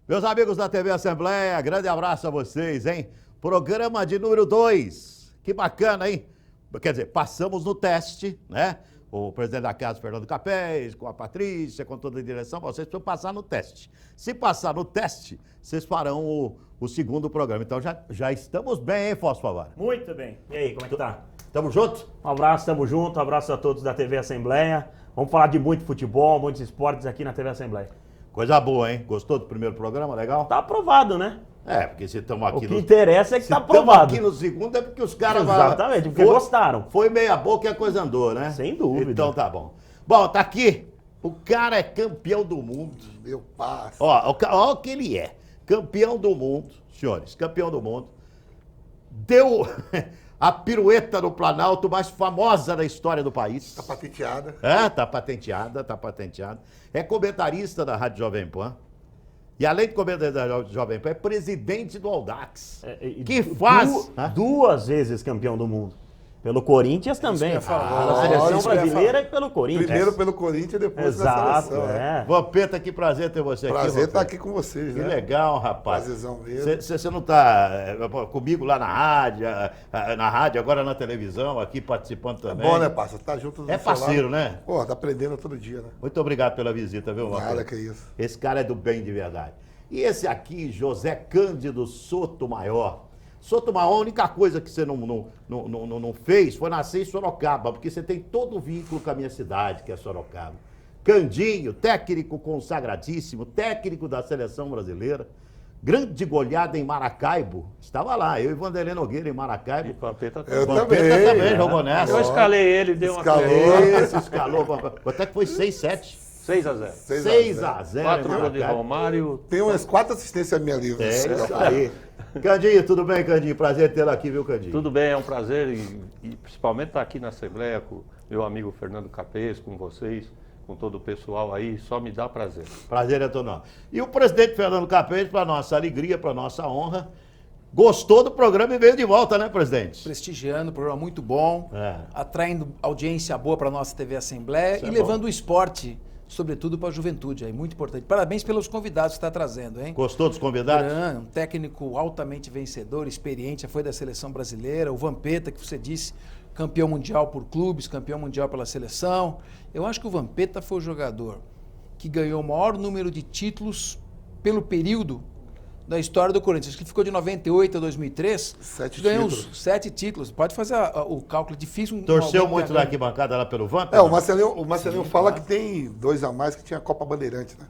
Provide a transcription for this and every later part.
Meus amigos da TV Assembleia, grande abraço a vocês, hein? Programa de número 2. Que bacana, hein? Quer dizer, passamos no teste, né? O presidente da casa, Fernando Capês, com a Patrícia, com toda a direção, vocês precisam passar no teste. Se passar no teste, vocês farão o segundo programa. Então já estamos bem, hein, Fausto Favara? Muito bem. E aí, como é que tá? Tamo junto? Um abraço, tamo junto. Um abraço a todos da TV Assembleia. Vamos falar de muito futebol, muitos esportes aqui na TV Assembleia. Coisa boa, hein? Gostou do primeiro programa? Legal? Tá aprovado, né? É, porque se estamos aqui O que interessa é que tá aprovado. aqui no segundo é porque os caras... Exatamente, porque gostaram. Foi meia boca e a coisa andou, né? Sem dúvida. Então tá bom. Bom, tá aqui. O cara é campeão do mundo. Meu passo. Ó o que ele é. Campeão do mundo, senhores, campeão do mundo. Deu a pirueta no Planalto mais famosa da história do país. Tá patenteada. É, tá patenteada, tá patenteada. É comentarista da Rádio Jovem Pan. E além de comentarista da Jovem Pan, é presidente do Audax. Que faz... Duas vezes campeão do mundo. Pelo Corinthians também. falar. Na seleção Isso que eu ia brasileira e pelo Corinthians. Primeiro pelo Corinthians e depois Exato, pela seleção. é. Vampeta, que prazer ter você aqui. Prazer estar Vampeta. aqui com vocês, Que né? legal, rapaz. Prazerzão mesmo. Você não está comigo lá na rádio, agora na televisão, aqui participando É também. bom, né, parça? Tá junto no É celular. parceiro, né? Pô, tá aprendendo todo dia, né? Muito obrigado pela visita, viu, Vampeta? Nada que isso. Esse cara é do bem de verdade. E esse aqui, José Cândido Sotomayor. Sotomayor, a única coisa que você não fez foi nascer em Sorocaba, porque você tem todo o vínculo com a minha cidade, que é Sorocaba. Candinho, técnico consagradíssimo, técnico da seleção brasileira. Grande goleada em Maracaibo. Estava lá, eu e Vanderlei Nogueira em Maracaibo. E Vampeta Eu Vampeta também jogou nessa. Eu escalei ele, deu uma Escalou. Até que foi 6-7. 6-0. 6-0. 4 gols de Romário. Tem umas 4 assistências minha livre. É isso aí. Candinho, tudo bem, Candinho? Prazer tê-lo aqui, viu, Candinho? Tudo bem, é um prazer e principalmente estar aqui na Assembleia com meu amigo Fernando Capês, com vocês, com todo o pessoal aí, só me dá prazer. Prazer é todo nosso. E o presidente Fernando Capês, para nossa alegria, para nossa honra, gostou do programa e veio de volta, né, presidente? Prestigiando, programa muito bom, atraindo audiência boa para a nossa TV Assembleia Isso e é levando bom. o esporte, sobretudo para a juventude, aí, muito importante. Parabéns pelos convidados que está trazendo, hein? Gostou dos convidados? Um técnico altamente vencedor, experiente, já foi da seleção brasileira, o Vampeta, que você disse, campeão mundial por clubes, campeão mundial pela seleção. Eu acho que o Vampeta foi o jogador que ganhou o maior número de títulos pelo período da história do Corinthians. Acho que ficou de 98 a 2003. 7 ganhou títulos. uns 7 títulos. Pode fazer o cálculo difícil. Torceu alguém muito que- da arquibancada lá pelo Vamp? O Marcelinho fala que tem 2 a mais que tinha a Copa Bandeirante, né?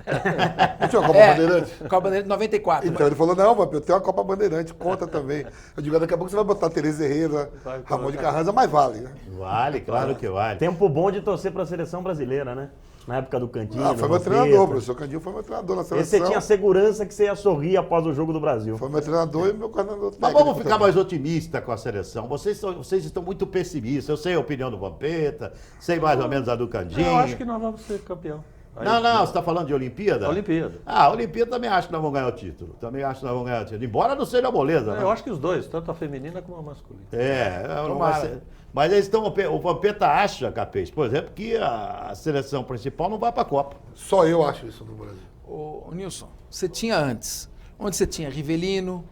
Não tinha uma Copa É, Bandeirante? Copa Bandeirante 94. Então ele falou, não, eu tenho uma Copa Bandeirante, conta também. Eu digo, daqui a pouco você vai botar Tereza Herrera, Ramon de Carranza, mas vale, né? Vale, claro que vale. Tempo bom de torcer para a seleção brasileira, né? Na época do Candinho. Foi meu do treinador, Vampeta. o professor Candinho foi meu treinador na Esse seleção. você tinha segurança que você ia sorrir após o jogo do Brasil. Foi meu treinador e meu coordenador Mas técnico vamos ficar também. mais otimista com a seleção. Vocês estão muito pessimistas. Eu sei a opinião do Vampeta, sei mais ou menos a do Candinho. Eu acho que nós vamos ser campeão. Aí- Não, você está falando de Olimpíada? Olimpíada. Ah, Olimpíada também acho que nós vamos ganhar o título. Também acho que nós vamos ganhar o título. Embora não seja a moleza, né? Eu acho que os dois, tanto a feminina como a masculina. Não vai ser. Mas eles estão. O Vampeta acha, Capês, por exemplo, que a seleção principal não vai para a Copa. Só eu acho isso no Brasil. Ô, Nilson, você tinha antes, onde você tinha Rivelino,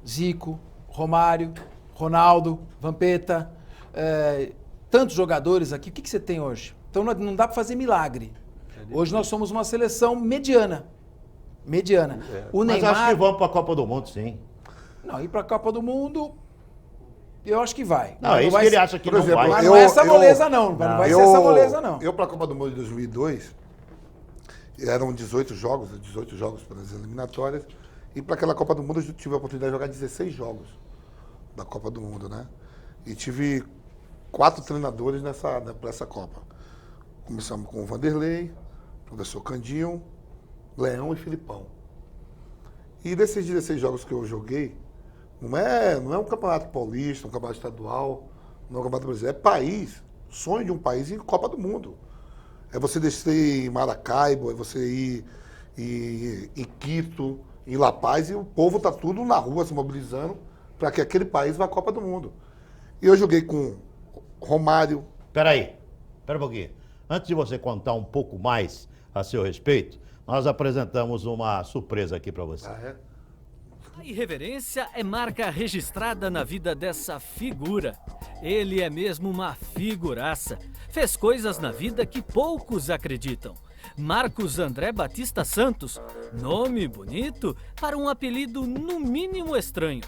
Zico, Romário, Ronaldo, Vampeta, tantos jogadores aqui. O que você tem hoje? Então não dá para fazer milagre. Hoje nós somos uma seleção mediana. Mediana. O Mas Neymar... acho que vamos para a Copa do Mundo, sim. Não, ir para a Copa do Mundo, eu acho que vai. Não, é isso vai que ele ser- acha que por não exemplo, vai. Mas Eu- não é essa eu- moleza, não. Não vai ser essa moleza, não. Eu, para a Copa do Mundo de 2002, eram 18 jogos para as eliminatórias. E para aquela Copa do Mundo eu tive a oportunidade de jogar 16 jogos da Copa do Mundo, né? E tive 4 treinadores para essa Copa. Começamos com o Vanderlei, professor Candinho, Leão e Filipão. E desses 16 jogos que eu joguei, não é um campeonato paulista, um campeonato estadual, não é um campeonato brasileiro, é país, sonho de um país em Copa do Mundo. É você descer em Maracaibo, é você ir em Quito, em La Paz, e o povo tá tudo na rua se mobilizando para que aquele país vá à Copa do Mundo. E eu joguei com Romário. Peraí, espera um pouquinho. antes de você contar um pouco mais a seu respeito, nós apresentamos uma surpresa aqui para você. Ah, é? A irreverência é marca registrada na vida dessa figura. Ele é mesmo uma figuraça. Fez coisas na vida que poucos acreditam. Marcos André Batista Santos, nome bonito para um apelido no mínimo estranho.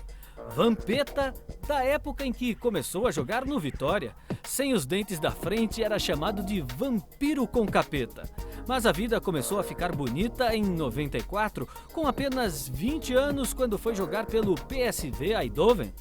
Vampeta, da época em que começou a jogar no Vitória. Sem os dentes da frente era chamado de vampiro com capeta. Mas a vida começou a ficar bonita em 94, com apenas 20 anos, quando foi jogar pelo PSV Eindhoven.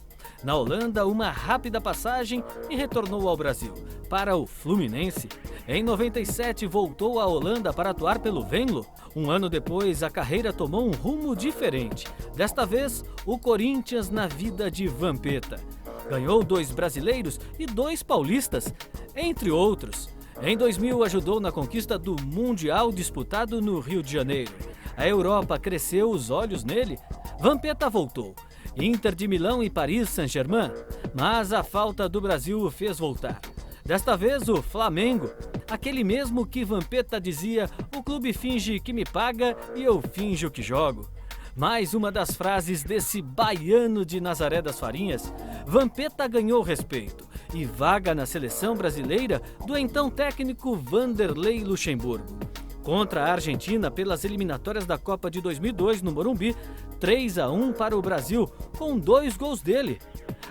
Na Holanda, uma rápida passagem e retornou ao Brasil, para o Fluminense. Em 97, voltou à Holanda para atuar pelo Venlo. Um ano depois, a carreira tomou um rumo diferente. Desta vez, o Corinthians na vida de Vampeta. Ganhou 2 brasileiros e 2 paulistas, entre outros. Em 2000, ajudou na conquista do Mundial disputado no Rio de Janeiro. A Europa cresceu os olhos nele. Vampeta voltou. Inter de Milão e Paris Saint-Germain. Mas a falta do Brasil o fez voltar. Desta vez, o Flamengo. Aquele mesmo que Vampeta dizia: o clube finge que me paga e eu finjo que jogo. Mais uma das frases desse baiano de Nazaré das Farinhas. Vampeta ganhou respeito e vaga na seleção brasileira do então técnico Vanderlei Luxemburgo. Contra a Argentina pelas eliminatórias da Copa de 2002 no Morumbi, 3-1 para o Brasil, com 2 gols dele.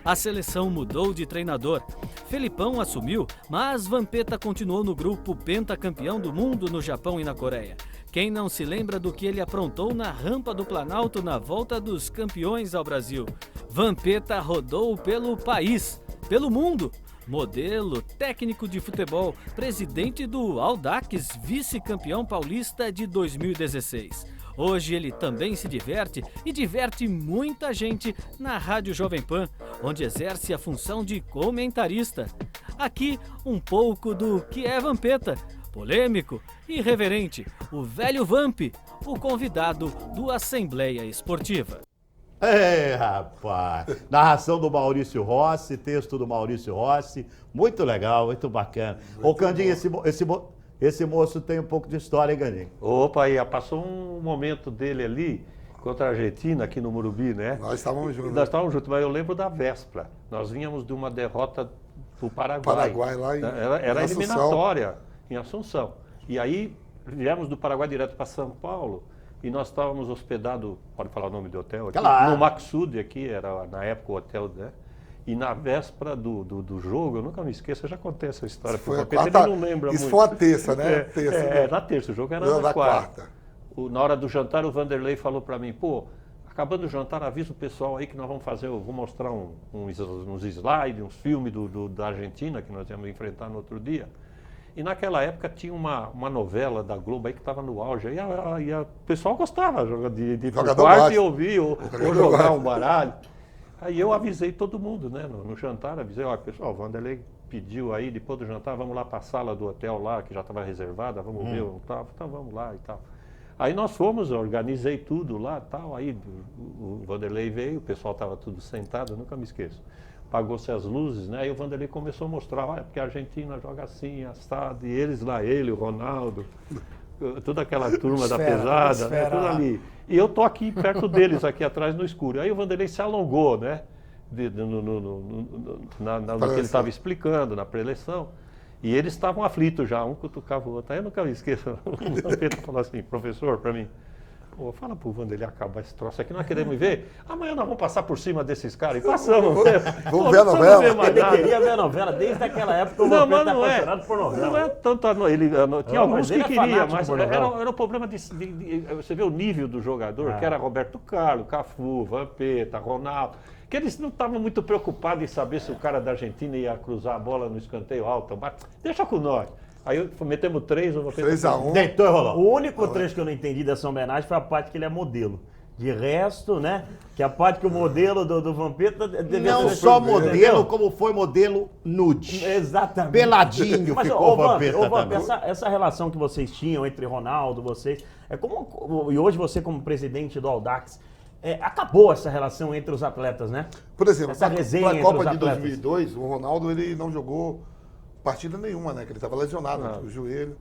A seleção mudou de treinador. Felipão assumiu, mas Vampeta continuou no grupo pentacampeão do mundo no Japão e na Coreia. Quem não se lembra do que ele aprontou na rampa do Planalto na volta dos campeões ao Brasil? Vampeta rodou pelo país, pelo mundo. Modelo, técnico de futebol, presidente do Audax, vice-campeão paulista de 2016. Hoje ele também se diverte e diverte muita gente na Rádio Jovem Pan, onde exerce a função de comentarista. Aqui um pouco do que é Vampeta. Polêmico, irreverente, o velho Vamp, o convidado do Assembleia Esportiva. Rapaz, narração do Maurício Rossi, texto do Maurício Rossi, muito legal, muito bacana. Ô, Candinho, esse moço tem um pouco de história, hein, Candinho? Opa, aí passou um momento dele ali contra a Argentina, aqui no Morumbi, né? Nós estávamos juntos. Nós estávamos juntos, mas eu lembro da véspera. Nós vínhamos de uma derrota do Paraguai. Lá em Era Assunção. eliminatória em Assunção. E aí viemos do Paraguai direto para São Paulo e nós estávamos hospedados, pode falar o nome do hotel aqui? Claro. No Maxud aqui, era na época o hotel, né? E na véspera do jogo, eu nunca me esqueço, eu já contei essa história. Foi a porque ele quarta, não lembra isso muito. foi a terça, né? Na terça, o jogo era Não, na na quarta. quarta. Na hora do jantar, o Vanderlei falou para mim, pô, acabando o jantar, avisa o pessoal aí que nós vamos fazer, eu vou mostrar uns slides, uns filmes da Argentina que nós íamos enfrentar no outro dia. E naquela época tinha uma novela da Globo aí que estava no auge. E o pessoal gostava de ir pro quarto e ouvir, ou jogar um baralho. Aí eu avisei todo mundo, né? No jantar, avisei, olha, pessoal, o Vanderlei pediu aí, depois do jantar, vamos lá para a sala do hotel lá, que já estava reservada, vamos ver, então vamos lá e tal. Aí nós fomos, eu organizei tudo lá e tal, aí o Vanderlei veio, o pessoal estava tudo sentado, eu nunca me esqueço. Apagou-se as luzes, né? Aí o Vanderlei começou a mostrar, olha, porque a Argentina joga assim, assado, e eles lá, ele, o Ronaldo, toda aquela turma da pesada, né? Tudo ali. E eu tô aqui perto deles, aqui atrás no escuro. Aí o Vanderlei se alongou, né? No que ele estava explicando, na preleção. E eles estavam aflitos já, um cutucava o outro. Aí eu nunca me esqueço, o Vampeta falou assim, professor, para mim, pô, fala pro Vanderlei acabar esse troço aqui, nós queremos ver. Amanhã nós vamos passar por cima desses caras e passamos. Vamos ver a novela? Ele queria ver a novela desde aquela época, o Vampeta tá apaixonado por novela. Não é tanto, tinha alguns que queriam, mas era o problema de você vê o nível do jogador, que era Roberto Carlos, Cafu, Vampeta, Ronaldo, que eles não estavam muito preocupados em saber se o cara da Argentina ia cruzar a bola no escanteio alto, deixa com nós. Aí metemos 3, o Vampeta 3-1. Deitou e rolou. O único trecho que eu não entendi dessa homenagem foi a parte que ele é modelo. De resto, né? Que a parte que o modelo do Vampeta... Não só modelo, como foi modelo nude. Exatamente. Peladinho Mas, ficou o Vampeta Vampeta também. essa relação que vocês tinham entre Ronaldo, vocês... E hoje você como presidente do Audax, acabou essa relação entre os atletas, né? Por exemplo, essa resenha na entre Copa os de atletas. 2002, o Ronaldo ele não jogou partida nenhuma, né? Que ele estava lesionado no joelho.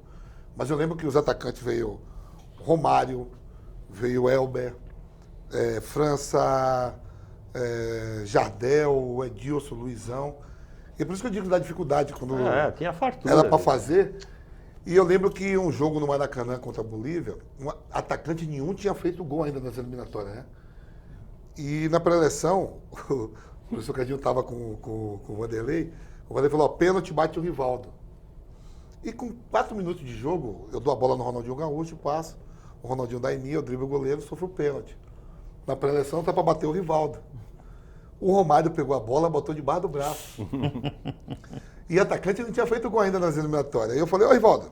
Mas eu lembro que os atacantes veio Romário, veio Elber, França, Jardel, Edilson, Luizão. E por isso que eu digo da dificuldade quando tinha fartura. era para fazer. E eu lembro que um jogo no Maracanã contra a Bolívia, atacante nenhum tinha feito gol ainda nas eliminatórias, né? E na pré-eleição, o professor Cadinho estava com o Vanderlei falou, ó, pênalti bate o Rivaldo. E com 4 minutos de jogo, eu dou a bola no Ronaldinho Gaúcho, passo, o Ronaldinho dá em mim, eu driblo o goleiro, sofro o pênalti. Na pré-eleição tá para bater o Rivaldo. O Romário pegou a bola, botou debaixo do braço. E atacante não tinha feito gol ainda nas eliminatórias. Aí eu falei, ô Rivaldo,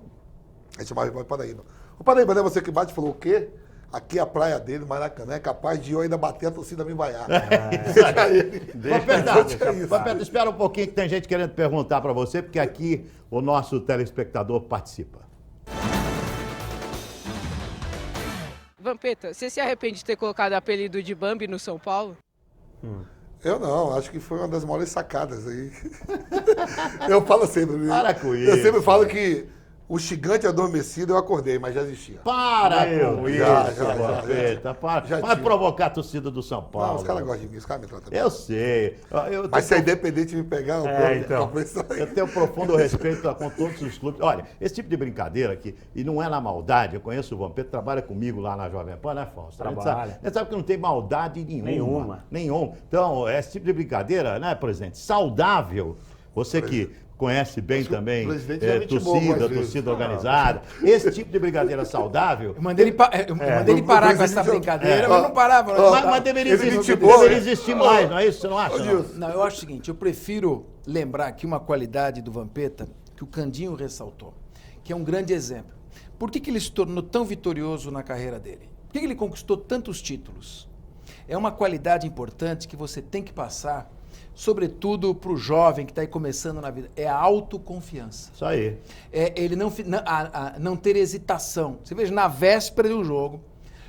a gente chamava o Rivaldo Paraíba. O Paraíba, não é você que bate? Falou, o quê? Aqui é a praia dele, Maracanã, é capaz de eu ainda bater a torcida me vaiar. Vampeta, espera um pouquinho que tem gente querendo perguntar para você, porque aqui o nosso telespectador participa. Vampeta, você se arrepende de ter colocado o apelido de Bambi no São Paulo? Eu não, acho que foi uma das maiores sacadas aí. Eu falo sempre. Para com isso. Eu sempre falo que o gigante adormecido eu acordei, mas já existia. Para com isso, já, Vampeta. Para tinha. provocar a torcida do São Paulo. Não, os caras gostam de mim, os caras me tratam bem. Eu sei. Mas se a Independente me pegar, eu tenho profundo respeito com todos os clubes. Olha, esse tipo de brincadeira aqui, e não é na maldade, eu conheço o Vampeta, trabalha comigo lá na Jovem Pan, né, Fausto? A gente sabe que não tem maldade nenhuma. Então, esse tipo de brincadeira, né, presidente? Saudável. Você que conhece bem também torcida organizada. Esse tipo de brincadeira saudável. Eu mandei ele parar com essa brincadeira, mas não parava. Mas deveria existir mais, não é isso? Você não acha? Não, eu acho o seguinte, eu prefiro lembrar aqui uma qualidade do Vampeta que o Candinho ressaltou, que é um grande exemplo. Por que ele se tornou tão vitorioso na carreira dele? Por que ele conquistou tantos títulos? É uma qualidade importante que você tem que passar, sobretudo para o jovem que está aí começando na vida, é a autoconfiança. Isso aí. É ele não ter hesitação. Você veja, na véspera do jogo,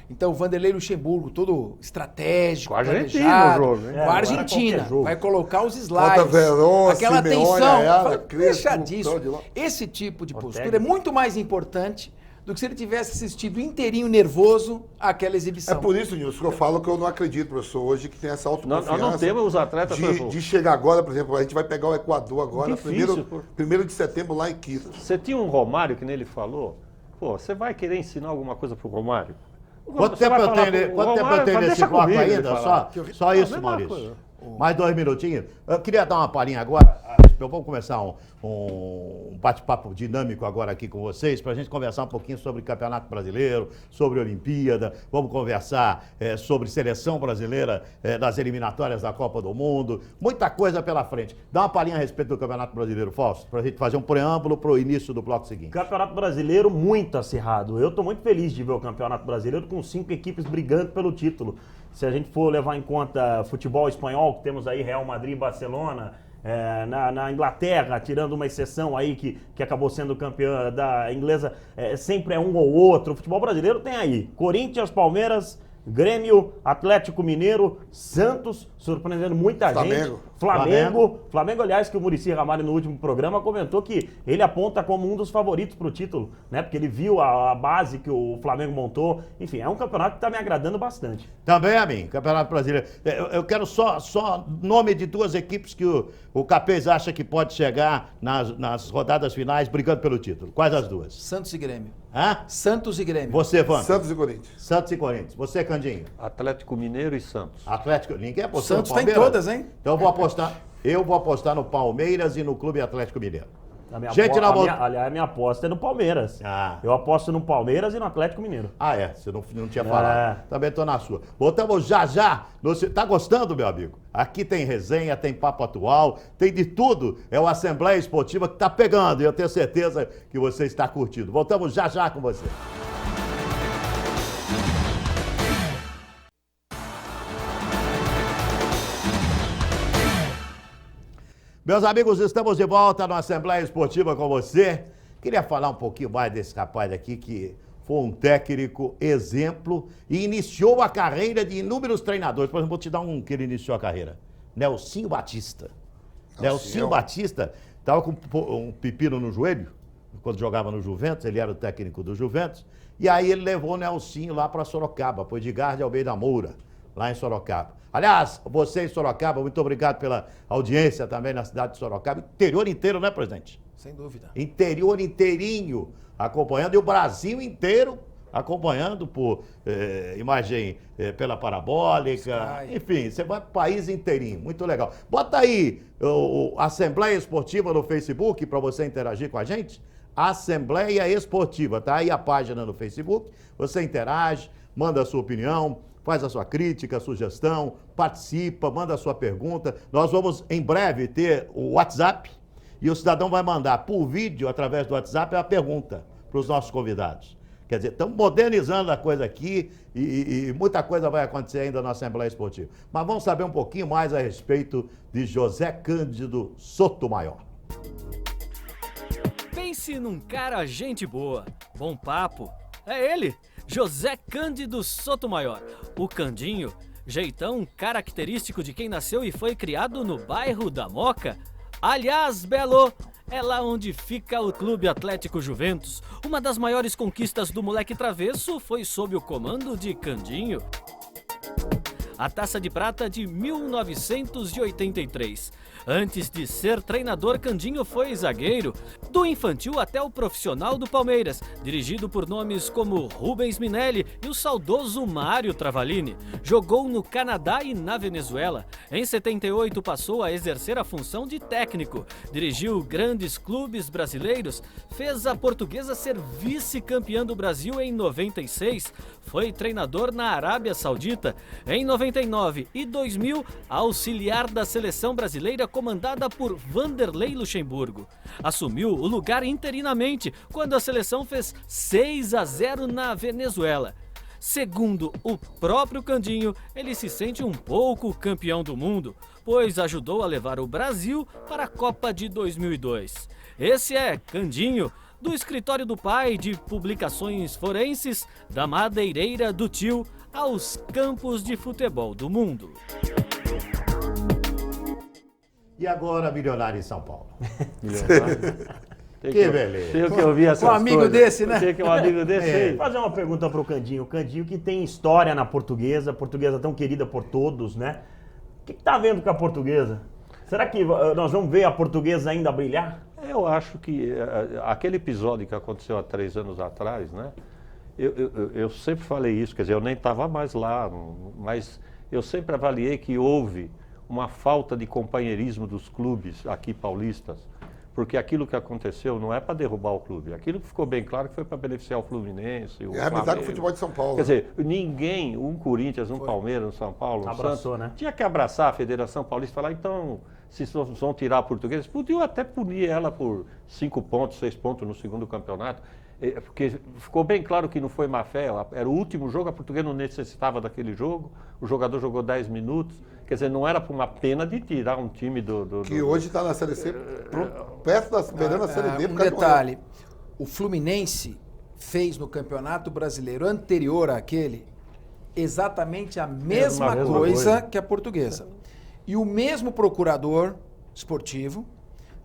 então o Vanderlei Luxemburgo, todo estratégico, com a Argentina no jogo, com a Argentina, vai colocar os slides, Falta Verón, aquela Simeone, tensão, Ayala, deixa disso. Esse tipo de postura é muito mais importante do que se ele tivesse assistido inteirinho nervoso àquela exibição. É por isso, Nilson, que eu falo que eu não acredito, professor, hoje que tem essa autoconfiança. Nós não temos os atletas... De chegar agora, por exemplo, a gente vai pegar o Equador agora, primeiro de setembro lá em Quito. Você tinha um Romário, que nem ele falou, pô, você vai querer ensinar alguma coisa pro Romário? Quanto tempo eu tenho nesse bloco ainda? Só isso, Maurício. Mais 2 minutinhos. Eu queria dar uma palhinha agora. Vamos começar um bate-papo dinâmico agora aqui com vocês, para a gente conversar um pouquinho sobre Campeonato Brasileiro, sobre Olimpíada, vamos conversar sobre seleção brasileira das eliminatórias da Copa do Mundo, muita coisa pela frente. Dá uma palhinha a respeito do Campeonato Brasileiro, Fausto, para a gente fazer um preâmbulo para o início do bloco seguinte. Campeonato Brasileiro muito acirrado. Eu estou muito feliz de ver o Campeonato Brasileiro com 5 equipes brigando pelo título. Se a gente for levar em conta futebol espanhol, que temos aí Real Madrid e Barcelona, na Inglaterra, tirando uma exceção aí que acabou sendo campeã da inglesa, sempre é um ou outro. O futebol brasileiro tem aí Corinthians, Palmeiras, Grêmio, Atlético Mineiro, Santos, surpreendendo muita gente. Flamengo, aliás, que o Muricy Ramalho no último programa comentou que ele aponta como um dos favoritos para o título, né? Porque ele viu a base que o Flamengo montou. Enfim, é um campeonato que está me agradando bastante. Também a mim, Campeonato Brasileiro. Eu quero só nome de 2 equipes que o Capês acha que pode chegar nas rodadas finais brigando pelo título. Quais as 2? Santos e Grêmio. Hã? Santos e Grêmio. Você, Vando? Santos e Corinthians. Santos e Corinthians. Você, Candinho? Atlético Mineiro e Santos. Ninguém apostou Santos no Palmeiras? tem todas, hein? Então eu vou apostar no Palmeiras e no Clube Atlético Mineiro. Aliás, minha aposta é no Palmeiras. Eu aposto no Palmeiras e no Atlético Mineiro. Você não tinha falado. Também tô na sua. Voltamos já. Tá gostando, meu amigo? Aqui tem resenha, tem papo atual, tem de tudo. É o Assembleia Esportiva que tá pegando e eu tenho certeza que você está curtindo. Voltamos já com você. Meus amigos, estamos de volta na Assembleia Esportiva com você. Queria falar um pouquinho mais desse rapaz aqui que foi um técnico exemplo e iniciou a carreira de inúmeros treinadores. Por exemplo, vou te dar um que ele iniciou a carreira. Nelsinho Batista. Nelsinho Batista estava com um pepino no joelho, quando jogava no Juventus, ele era o técnico do Juventus, e aí ele levou o Nelsinho lá para Sorocaba, para o Edgar de Almeida Moura, lá em Sorocaba. Aliás, você em Sorocaba, muito obrigado pela audiência também na cidade de Sorocaba. Interior inteiro, né, presidente? Sem dúvida. Interior inteirinho acompanhando, e o Brasil inteiro acompanhando por imagem pela parabólica, Sky. enfim, você vai para o país inteirinho, muito legal. Bota aí a Assembleia Esportiva no Facebook para você interagir com a gente. Assembleia Esportiva, tá aí a página no Facebook, você interage, manda a sua opinião, faz a sua crítica, sugestão, participa, manda a sua pergunta. Nós vamos em breve ter o WhatsApp e o cidadão vai mandar por vídeo, através do WhatsApp, a pergunta para os nossos convidados. Quer dizer, estamos modernizando a coisa aqui e muita coisa vai acontecer ainda na Assembleia Esportiva. Mas vamos saber um pouquinho mais a respeito de José Cândido Sotomayor. Pense num cara gente boa, bom papo. É ele, José Cândido Sotomayor, o Candinho, jeitão característico de quem nasceu e foi criado no bairro da Moca. Aliás, Belo, é lá onde fica o Clube Atlético Juventus. Uma das maiores conquistas do moleque travesso foi sob o comando de Candinho. A Taça de Prata de 1983. Antes de ser treinador, Candinho foi zagueiro, do infantil até o profissional do Palmeiras, dirigido por nomes como Rubens Minelli e o saudoso Mário Travalini. Jogou no Canadá e na Venezuela. Em 78 passou a exercer a função de técnico, dirigiu grandes clubes brasileiros, fez a Portuguesa ser vice-campeã do Brasil em 96, foi treinador na Arábia Saudita. Em 99 e 2000, auxiliar da seleção brasileira comandada por Vanderlei Luxemburgo. Assumiu o lugar interinamente quando a seleção fez 6-0 na Venezuela. Segundo o próprio Candinho, ele se sente um pouco campeão do mundo, pois ajudou a levar o Brasil para a Copa de 2002. Esse é Candinho, do escritório do pai de publicações forenses, da madeireira do tio aos campos de futebol do mundo. E agora, milionário em São Paulo. Tem Que beleza. Tenho que ouvir essas Com um amigo coisas. desse, né? Tem que um amigo desse aí. Vou fazer uma pergunta pro Candinho. O Candinho que tem história na Portuguesa, Portuguesa tão querida por todos, né? O que tá vendo com a Portuguesa? Será que nós vamos ver a Portuguesa ainda brilhar? Eu acho que aquele episódio que aconteceu há 3 anos atrás, né? Eu sempre falei isso, quer dizer, eu nem estava mais lá, mas eu sempre avaliei que houve uma falta de companheirismo dos clubes aqui paulistas, porque aquilo que aconteceu não é para derrubar o clube, aquilo que ficou bem claro que foi para beneficiar o Fluminense, o É a amizade com o Flamengo. futebol de São Paulo. Quer dizer, ninguém, um Corinthians, um Palmeiras, um São Paulo, um Abraçou, Santos, né? tinha que abraçar a Federação Paulista e falar, então, se vão tirar a Portuguesa, podiam até punir ela por 5 pontos, 6 pontos no segundo campeonato, porque ficou bem claro que não foi má fé, era o último jogo, a Portuguesa não necessitava daquele jogo, o jogador jogou 10 minutos, quer dizer, não era por uma pena de tirar um time Que hoje está na Série C, perto da beirando a Série D. Um por causa de detalhe, o Fluminense fez no Campeonato Brasileiro anterior àquele exatamente a mesma coisa que a Portuguesa. E o mesmo procurador esportivo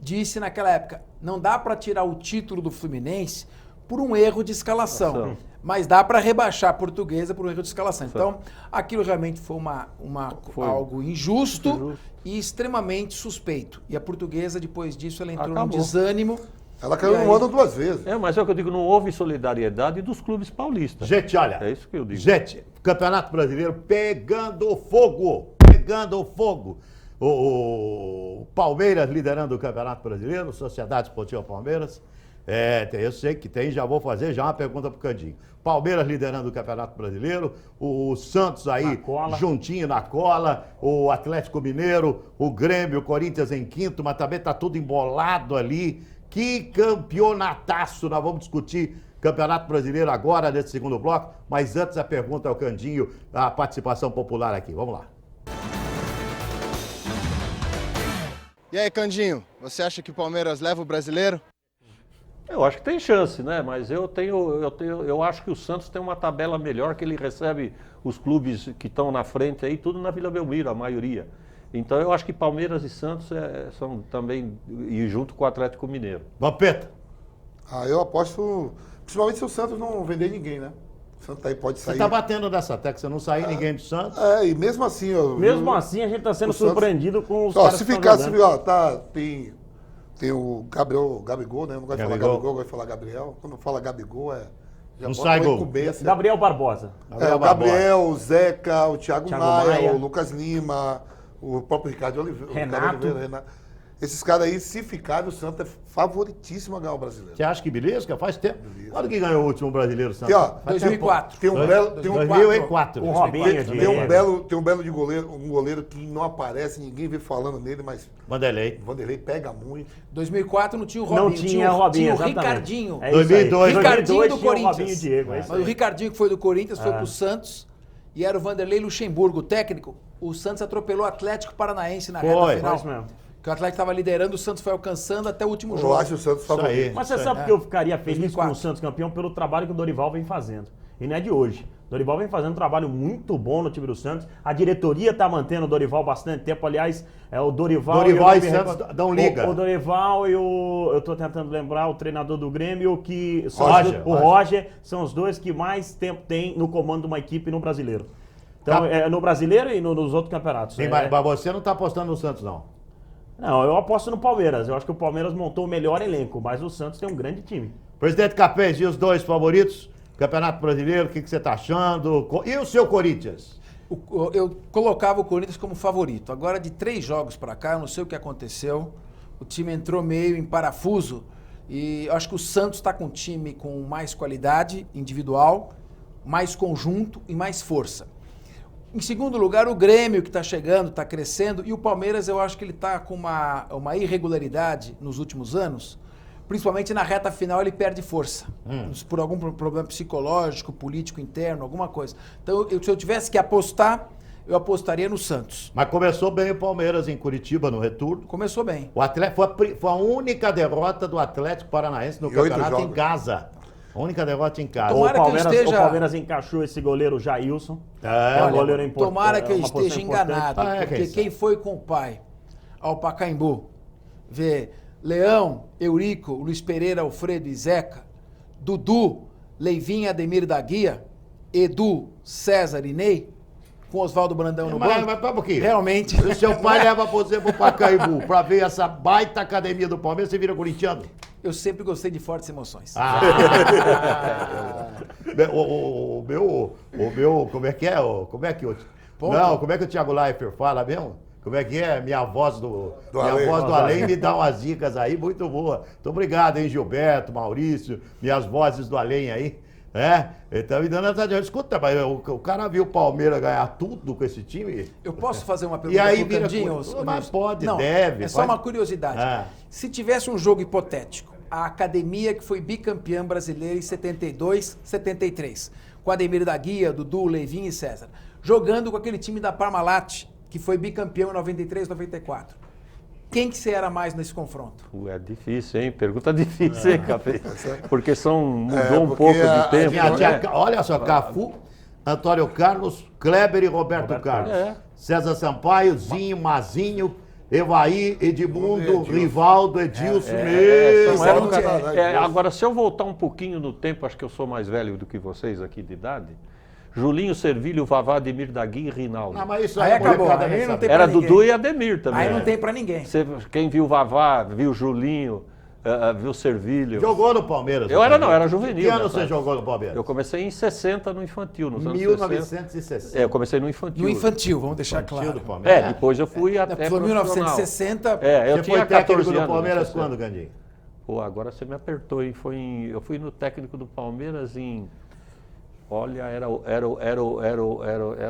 disse naquela época, não dá para tirar o título do Fluminense por um erro de escalação, mas dá para rebaixar a Portuguesa por um erro de escalação. Então, aquilo realmente foi algo injusto e extremamente suspeito. E a Portuguesa, depois disso, ela entrou num Acabou. desânimo. Ela caiu no ano 2 vezes. mas é o que eu digo, não houve solidariedade dos clubes paulistas. Gente, olha. É isso que eu digo. Gente, Campeonato Brasileiro pegando fogo. Pegando fogo. O Palmeiras liderando o Campeonato Brasileiro, Sociedade Esportiva Palmeiras. Eu sei que tem, já vou fazer já uma pergunta pro Candinho. Palmeiras liderando o Campeonato Brasileiro, o Santos aí juntinho na cola, o Atlético Mineiro, o Grêmio, o Corinthians em quinto, mas também tá tudo embolado ali. Que campeonataço! Nós vamos discutir Campeonato Brasileiro agora, nesse segundo bloco, mas antes a pergunta ao Candinho, a participação popular aqui. Vamos lá. E aí, Candinho, você acha que o Palmeiras leva o Brasileiro? Eu acho que tem chance, né? Mas eu acho que o Santos tem uma tabela melhor, que ele recebe os clubes que estão na frente aí, tudo na Vila Belmiro, a maioria. Então eu acho que Palmeiras e Santos são também, e junto com o Atlético Mineiro. Vampeta. Eu aposto, principalmente se o Santos não vender ninguém, né? O Santos aí pode sair. Você tá batendo nessa tecla, você não sair ninguém do Santos. E mesmo assim... Mesmo assim, a gente tá sendo o Santos- surpreendido com os Ó, caras se que ficar, estão jogando. tem o Gabigol, né? Eu não gosto de falar Gabigol. Gabigol, gosto de falar Gabriel. Quando fala Gabigol, já Não bota sai uma gol. incumbência. Gabriel Barbosa. O Gabriel, o Zeca, o Thiago Thiago Maia, Maia. o Lucas Lima, o próprio Ricardo Oliveira. Renato. Esses caras aí, se ficarem, o Santos é favoritíssimo a ganhar o brasileiro. Você acha que beleza? Faz tempo. Quando que ganhou o último brasileiro Santos? E, ó, Faz 2004. Tem um belo, tem um, 2004. O Robinho, tem um belo de goleiro, um goleiro que não aparece, ninguém vê falando nele, mas Vanderlei. o Vanderlei pega muito. 2004 não tinha o Robinho, Não tinha o Robinho, tinha o exatamente. Ricardinho. É isso aí. 2002. Ricardinho 2002 do tinha o Corinthians. Robinho e Diego, é isso Mas o aí. Ricardinho que foi do Corinthians foi pro Santos e era o Vanderlei Luxemburgo, o técnico. O Santos atropelou o Atlético Paranaense na reta Foi, final. foi isso mesmo. Que o Atlético estava liderando, o Santos foi alcançando até o último Eu jogo. acho o Santos Isso aí. favorito. Mas você Isso sabe aí. que eu ficaria feliz 2004. com o Santos campeão pelo trabalho que o Dorival vem fazendo. E não é de hoje. O Dorival vem fazendo um trabalho muito bom no time do Santos. A diretoria está mantendo o Dorival bastante tempo. Aliás, o Dorival... Dorival eu e não me Santos recordo- dão liga. O Dorival e o... Eu estou tentando lembrar o treinador do Grêmio, que... são Roger. o Roger são os dois que mais tempo tem no comando de uma equipe no brasileiro. Então, Tá. no brasileiro e nos outros campeonatos. Sim, mas você não tá apostando no Santos, não. Não, eu aposto no Palmeiras. Eu acho que o Palmeiras montou o melhor elenco, mas o Santos tem um grande time. Presidente Capês, e os dois favoritos? Campeonato Brasileiro, o que você tá achando? E o seu Corinthians? Eu colocava o Corinthians como favorito. Agora, de 3 jogos para cá, eu não sei o que aconteceu. O time entrou meio em parafuso. E eu acho que o Santos está com um time com mais qualidade individual, mais conjunto e mais força. Em segundo lugar, o Grêmio, que está chegando, está crescendo. E o Palmeiras, eu acho que ele está com uma irregularidade nos últimos anos. Principalmente na reta final, ele perde força. Por algum problema psicológico, político interno, alguma coisa. Então, se eu tivesse que apostar, eu apostaria no Santos. Mas começou bem o Palmeiras em Curitiba, no retorno. Começou bem. O Atlético foi a única derrota do Atlético Paranaense no E 8 campeonato em jogos. casa. A única derrota em casa. Tomara que eu esteja- O Palmeiras encaixou esse goleiro Jailson. É, um olha, goleiro importante. Tomara que eu uma posição esteja importante. enganado, Ah, porque quem quem sabe? foi com o pai ao Pacaembu ver Leão, Eurico, Luiz Pereira, Alfredo e Zeca, Dudu, Leivinho, Ademir da Guia, Edu, César e Ney, com Oswaldo Brandão no banco. Mas pera um pouquinho. Realmente. Se o seu pai leva você pro Pacaembu pra ver essa baita academia do Palmeiras, você vira corintiano? Eu sempre gostei de fortes emoções. O meu, como é que é? Como é que o... Ponto. Não, como é que o Thiago Leifert fala mesmo? Como é que é? Minha voz do além. além me dá umas dicas aí muito boas. Muito obrigado, hein, Gilberto, Maurício, minhas vozes do além aí. Então me dando essa... Escuta, mas o cara viu o Palmeiras ganhar tudo com esse time? Eu posso fazer uma E pergunta aí pro vira... Candinho? Mas pode, Não, deve. é só faz- uma curiosidade. Ah. Se tivesse um jogo hipotético, a academia que foi bicampeã brasileira em 72, 73, com Ademir da Guia, Dudu, Leivinho e César, jogando com aquele time da Parmalat, que foi bicampeão em 93, 94. Quem que você era mais nesse confronto? É difícil, hein? Pergunta difícil, hein, Capê? Porque mudou um porque pouco a- de tempo. Tinha- né? olha só, Cafu, Antônio Carlos, Kleber e Roberto Carlos. É. César Sampaio, Zinho, Mazinho, Evaí, Edmundo, Edilson. Rivaldo, Edilson, São mesmo. épocas- agora, se eu voltar um pouquinho no tempo, acho que eu sou mais velho do que vocês aqui de idade. Julinho, Servilho, Vavá, Ademir da Guia e Rinaldo. Não, mas isso Aí a acabou, molecada aí nem não sabe. tem Era pra ninguém. Dudu e Ademir também. Aí não né? tem pra ninguém. Quem viu Vavá, viu Julinho, viu Servilho. Jogou no Palmeiras. Eu era juvenil. Que ano nessa você época. jogou no Palmeiras? Eu comecei em 60 no infantil, nos anos 60. 1960. Eu comecei no infantil. No infantil, vamos deixar Infantil claro. do Palmeiras. Depois eu fui até Foi profissional. 1960. Eu Você tinha foi 14 técnico do anos, Palmeiras 60. quando, Gandinho? Pô, agora você me apertou, hein? Eu fui no técnico do Palmeiras em... Olha,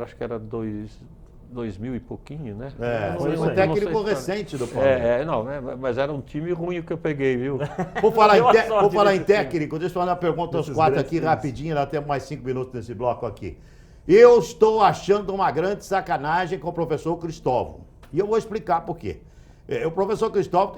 acho que era 2000 e pouquinho, né? É, Não foi sei, um não técnico sei se- recente do Palmeiras. mas era um time ruim o que eu peguei, viu? Vou falar, Deu a sorte vou falar em desse time. técnico, deixa eu fazer uma pergunta aos Desses quatro grandes aqui times. rapidinho, nós temos mais 5 minutos nesse bloco aqui. Eu estou achando uma grande sacanagem com o professor Cristóvão. E eu vou explicar por quê. O professor Cristóvão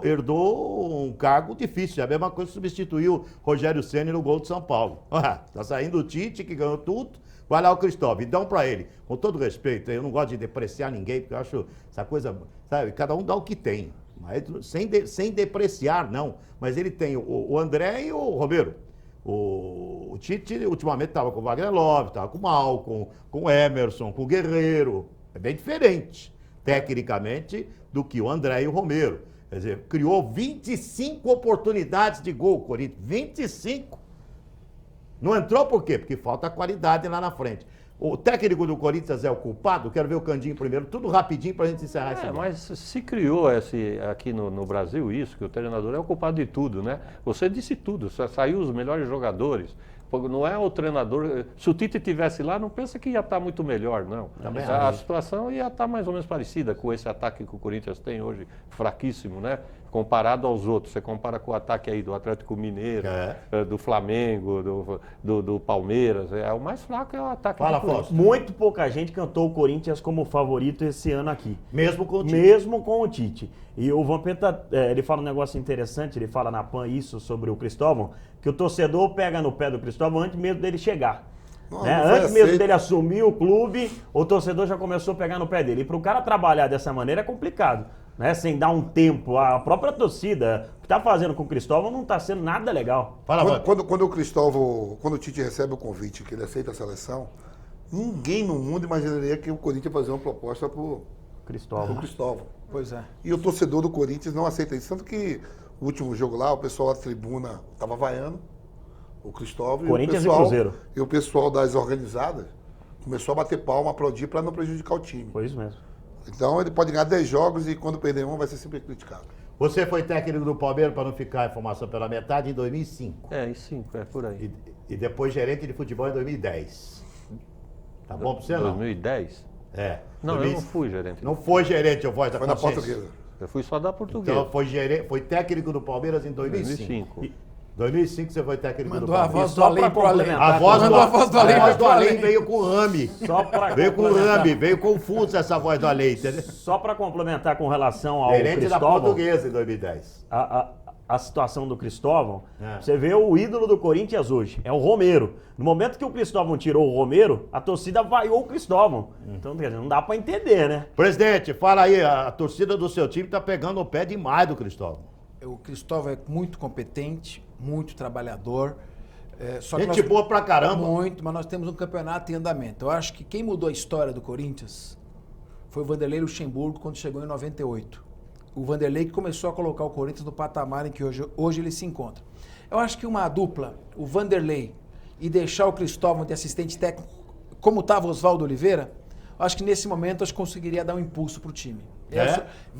herdou um cargo difícil. É a mesma coisa que substituiu o Rogério Ceni no gol de São Paulo. Tá saindo o Tite, que ganhou tudo. Vai lá o Cristóvão. E dão pra ele. Com todo respeito, eu não gosto de depreciar ninguém, porque eu acho essa coisa, sabe, cada um dá o que tem. Mas sem depreciar, não. Mas ele tem o André e o Romero. O Tite, ultimamente, estava com o Wagner Love, estava com o Malcom, com o Emerson, com o Guerreiro. É bem diferente, tecnicamente, do que o André e o Romero. Quer dizer, criou 25 oportunidades de gol, Corinthians. 25. Não entrou por quê? Porque falta qualidade lá na frente. O técnico do Corinthians é o culpado? Quero ver o Candinho primeiro. Tudo rapidinho pra gente encerrar esse jogo. Mas se criou aqui no Brasil isso, que o treinador é o culpado de tudo, né? Você disse tudo, saiu os melhores jogadores. Não é o treinador. Se o Tite estivesse lá, não pensa que ia estar muito melhor, não. A situação ia estar mais ou menos parecida com esse ataque que o Corinthians tem hoje, fraquíssimo, né? Comparado aos outros. Você compara com o ataque aí do Atlético Mineiro, do Flamengo, do Palmeiras. O mais fraco é o ataque do Corinthians. Muito pouca gente cantou o Corinthians como favorito esse ano aqui. Mesmo com o Tite. Mesmo com o Tite. E o Vampeta, ele fala um negócio interessante, ele fala na PAN isso sobre o Cristóvão, que o torcedor pega no pé do Cristóvão antes mesmo dele chegar. Antes mesmo dele assumir o clube, o torcedor já começou a pegar no pé dele. E para o cara trabalhar dessa maneira é complicado, né? Sem dar um tempo. A própria torcida, o que está fazendo com o Cristóvão não está sendo nada legal. Quando o Cristóvão, quando o Tite recebe o convite, que ele aceita a seleção, ninguém no mundo imaginaria que o Corinthians ia fazer uma proposta para o Cristóvão. Pois é. E o torcedor do Corinthians não aceita isso. Tanto que o último jogo lá, o pessoal da tribuna estava vaiando o Cristóvão. Corinthians e Cruzeiro. E o pessoal das organizadas começou a bater palma, aplaudir para não prejudicar o time. Foi isso mesmo. Então ele pode ganhar 10 jogos e quando perder um vai ser sempre criticado. Você foi técnico do Palmeiras, para não ficar a informação pela metade, em 2005. Em 5, por aí. E depois gerente de futebol em 2010. Tá bom pra você, não? 2010? Não, eu não fui gerente. Não foi gerente, o voz da Foi na consciência. Portuguesa. Eu fui só da Portuguesa. Então foi técnico do Palmeiras em 2005. 2005 você foi técnico do Mandou a Palmeiras. voz do além pro além. A voz do além além. veio com rame. Veio com rame, veio confusa essa voz do além, entendeu? Só para complementar com relação ao Gerente da Cristóvão, Portuguesa em 2010. a situação do Cristóvão, você vê o ídolo do Corinthians hoje, é o Romero. No momento que o Cristóvão tirou o Romero, a torcida vaiou o Cristóvão. Então, quer dizer, não dá para entender, né? Presidente, fala aí, a torcida do seu time tá pegando o pé demais do Cristóvão. O Cristóvão é muito competente, muito trabalhador. Gente boa pra caramba. Muito, mas nós temos um campeonato em andamento. Eu acho que quem mudou a história do Corinthians foi o Vanderlei Luxemburgo quando chegou em 98. O Vanderlei que começou a colocar o Corinthians no patamar em que hoje ele se encontra. Eu acho que uma dupla, o Vanderlei e deixar o Cristóvão de assistente técnico, como estava o Oswaldo Oliveira, acho que nesse momento acho que conseguiria dar um impulso para o time.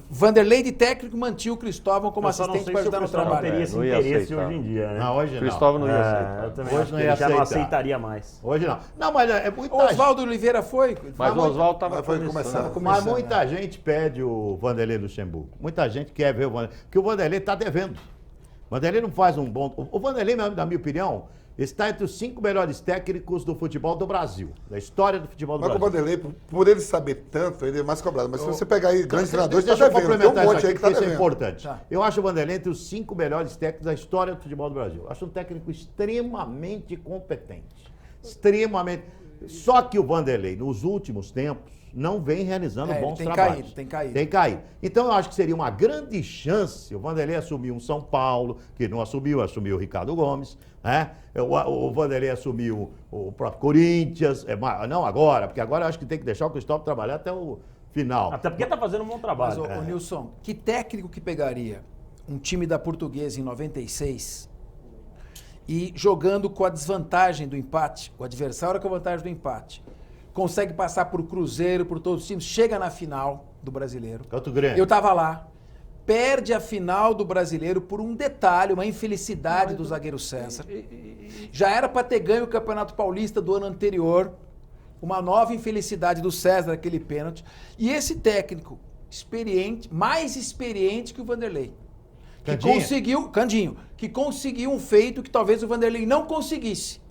Vanderlei de técnico mantinha o Cristóvão como assistente para ajudar no trabalho. Teria esse interesse hoje em dia, né? Não, hoje não. Cristóvão não ia aceitar. Eu também Hoje acho não que ia ele já não aceitar. aceitaria mais. Hoje não. Não, mas é muita O Oswaldo Oliveira foi. Mas o Oswaldo estava começando. Mas muita gente pede o Vanderlei Luxemburgo. Muita gente quer ver o Vanderlei. Porque o Vanderlei está devendo. O Vanderlei não faz um bom. O Vanderlei, na minha opinião, está entre os 5 melhores técnicos do futebol do Brasil. Da história do futebol do Mas o Brasil. Vanderlei, por ele saber tanto, ele é mais cobrado. Mas se você pegar aí grandes treinadores, Deixa eu devendo. Tem um complementar isso monte aqui, aí que porque tá isso é devendo. importante. Tá. Eu acho o Vanderlei entre os 5 melhores técnicos da história do futebol do Brasil. Eu acho um técnico extremamente competente. Extremamente. Só que o Vanderlei, nos últimos tempos, não vem realizando bons trabalhos. Tem caído. Tem caído. Então eu acho que seria uma grande chance o Vanderlei assumir um São Paulo, que não assumiu o Ricardo Gomes, né? O Vanderlei assumiu o próprio Corinthians, não agora, porque agora eu acho que tem que deixar o Cristóvão trabalhar até o final. Até porque tá fazendo um bom trabalho. Mas, ô Nilson, que técnico que pegaria um time da Portuguesa em 96 e jogando com a desvantagem do empate, o adversário com a vantagem do empate, consegue passar por Cruzeiro, por todos os times, chega na final do Brasileiro. Canto Grande. Eu tava lá. Perde a final do Brasileiro por um detalhe, uma infelicidade do zagueiro César. Já era para ter ganho o Campeonato Paulista do ano anterior. Uma nova infelicidade do César, aquele pênalti. E esse técnico experiente, mais experiente que o Vanderlei. Que conseguiu um feito que talvez o Vanderlei não conseguisse.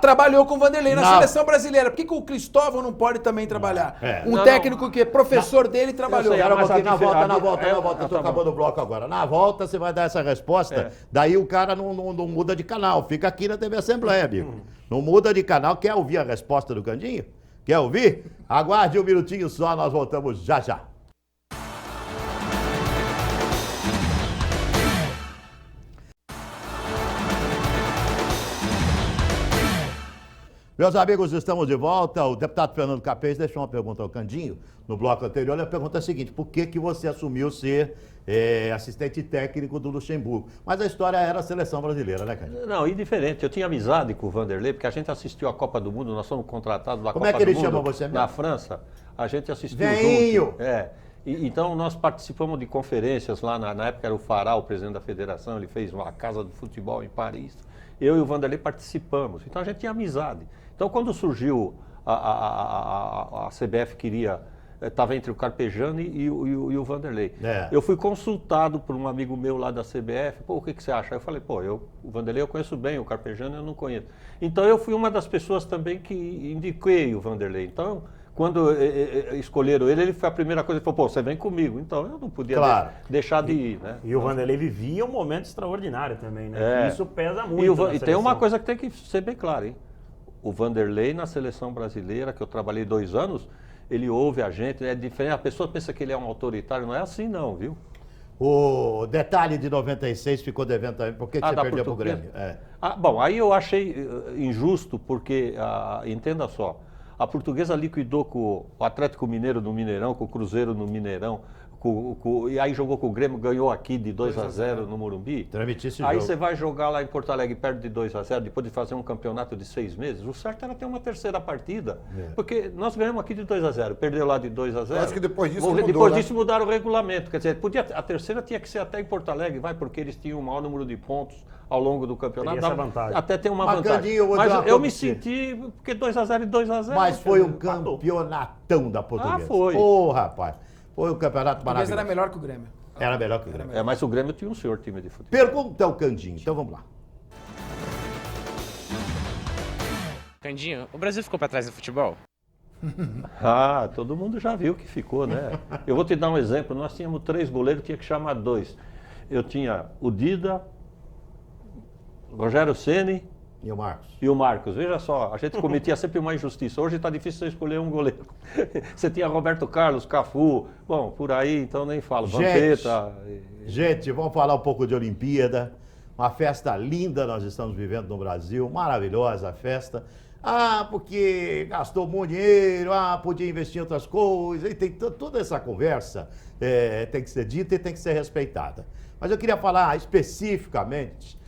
trabalhou com o Vanderlei na Na- seleção brasileira. Por que o Cristóvão não pode também trabalhar? É. Um Não, técnico que é professor dele trabalhou. sei, Espera um mas a pouquinho, na volta, diferença- na volta, é, na volta. Eu tô tá bom. acabando o bloco agora. Na volta você vai dar essa resposta, daí o cara não muda de canal. Fica aqui na TV Assembleia, amigo. Não muda de canal. Quer ouvir a resposta do Candinho? Quer ouvir? Aguarde um minutinho só, nós voltamos já já. Meus amigos, estamos de volta. O deputado Fernando Capês deixou uma pergunta ao Candinho no bloco anterior. E a pergunta é a seguinte: por que você assumiu ser assistente técnico do Luxemburgo? Mas a história era a seleção brasileira, né, Candinho? Não, e diferente. Eu tinha amizade com o Vanderlei, porque a gente assistiu a Copa do Mundo, nós fomos contratados da Como Copa é que ele do Mundo chama você mesmo? na França. A gente assistiu Veinho! junto. Então nós participamos de conferências lá, na época era o Fará, o presidente da federação, ele fez uma casa do futebol em Paris. Eu e o Vanderlei participamos. Então a gente tinha amizade. Então quando surgiu a CBF queria, estava entre o Carpegiani e o Vanderlei. Eu fui consultado por um amigo meu lá da CBF, pô, o que você acha? Aí eu falei, pô, o Vanderlei eu conheço bem, o Carpegiani eu não conheço. Então eu fui uma das pessoas também que indiquei o Vanderlei. Então, quando escolheram ele foi a primeira coisa que falou, pô, você vem comigo. Então eu não podia deixar de ir, né? E o Vanderlei vivia um momento extraordinário também, né? Isso pesa muito. E tem uma coisa que tem que ser bem clara, hein? O Vanderlei na seleção brasileira, que eu trabalhei 2 anos, ele ouve a gente, é diferente. A pessoa pensa que ele é um autoritário, não é assim não, viu? O detalhe de 96 ficou devendo também. Por que você perdeu pro Grêmio? Bom, aí eu achei injusto, porque, entenda só, a Portuguesa liquidou com o Atlético Mineiro no Mineirão, com o Cruzeiro no Mineirão, e aí jogou com o Grêmio, ganhou aqui de 2-0 no Morumbi. Transmitir esse Aí jogo. você vai jogar lá em Porto Alegre, perde de 2-0, depois de fazer um campeonato de 6 meses. O certo era ter uma terceira partida. Porque nós ganhamos aqui de 2-0, perdeu lá de 2-0. Acho que depois disso mudou, depois né? disso mudaram o regulamento. Quer dizer, a terceira tinha que ser até em Porto Alegre, porque eles tinham o maior número de pontos ao longo do campeonato. Teria essa vantagem. Até tem uma Mas, vantagem. Candinho, eu vou Mas dizer uma eu coisa me pra você. senti, porque 2-0 e 2-0. Mas foi um empatou. campeonatão da Portuguesa. Foi. Ô, rapaz. Foi um campeonato O Português maravilhoso. era melhor que o Grêmio. Era melhor que o Grêmio. Mas o Grêmio tinha um senhor time de futebol. Pergunta ao Candinho. Então vamos lá. Candinho, o Brasil ficou para trás do futebol? Todo mundo já viu que ficou, né? Eu vou te dar um exemplo. Nós tínhamos 3 goleiros, tinha que chamar 2. Eu tinha o Dida, Rogério Ceni E o Marcos? e o Marcos. Veja só, a gente cometia sempre uma injustiça. Hoje está difícil você escolher um goleiro. Você tinha Roberto Carlos, Cafu, bom, por aí, então nem falo. Vampeta. Gente, vamos falar um pouco de Olimpíada. Uma festa linda nós estamos vivendo no Brasil. Maravilhosa a festa. Porque gastou muito dinheiro, podia investir em outras coisas. E tem toda essa conversa tem que ser dita e tem que ser respeitada. Mas eu queria falar especificamente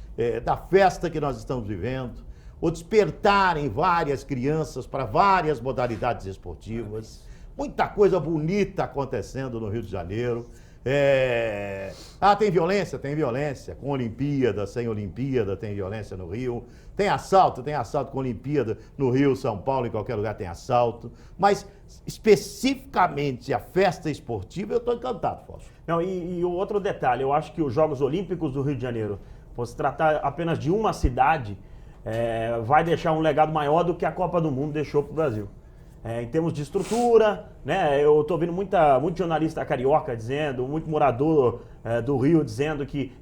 da festa que nós estamos vivendo, o despertar em várias crianças para várias modalidades esportivas, muita coisa bonita acontecendo no Rio de Janeiro. Tem violência, com Olimpíada, sem Olimpíada, tem violência no Rio, tem assalto com Olimpíada no Rio, São Paulo, em qualquer lugar tem assalto, mas especificamente a festa esportiva, eu estou encantado, Fausto. Não, e o outro detalhe, eu acho que os Jogos Olímpicos do Rio de Janeiro, por se tratar apenas de uma cidade, vai deixar um legado maior do que a Copa do Mundo deixou para o Brasil. Em termos de estrutura, né? Eu estou ouvindo muito jornalista carioca dizendo, muito morador do Rio dizendo que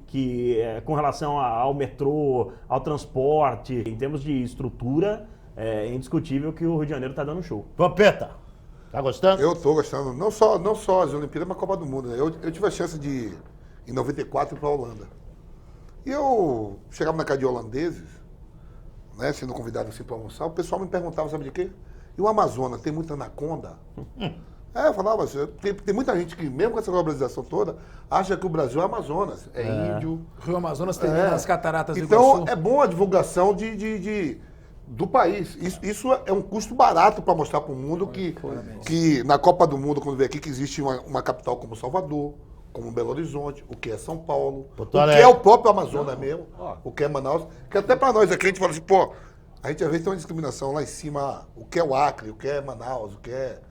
com relação ao metrô, ao transporte, em termos de estrutura, é indiscutível que o Rio de Janeiro está dando um show. Vampeta, tá gostando? Eu estou gostando, não só as Olimpíadas, mas a Copa do Mundo. Né? Eu tive a chance de, em 94, ir para a Holanda. E eu chegava na casa de holandeses, né, sendo convidado assim para almoçar, o pessoal me perguntava, sabe de quê? E o Amazonas, tem muita anaconda? Eu falava, tem muita gente que, mesmo com essa globalização toda, acha que o Brasil é Amazonas, índio. Rio Amazonas tem as cataratas do Então, Iguaçu. é bom a divulgação do país. Isso é um custo barato para mostrar para o mundo que na Copa do Mundo, quando vem aqui, que existe uma capital como Salvador, como Belo Horizonte, o que é São Paulo, o que é o próprio Amazonas mesmo, o que é Manaus, que até para nós aqui a gente fala assim, pô, a gente às vezes tem uma discriminação lá em cima, o que é o Acre, o que é Manaus, o que é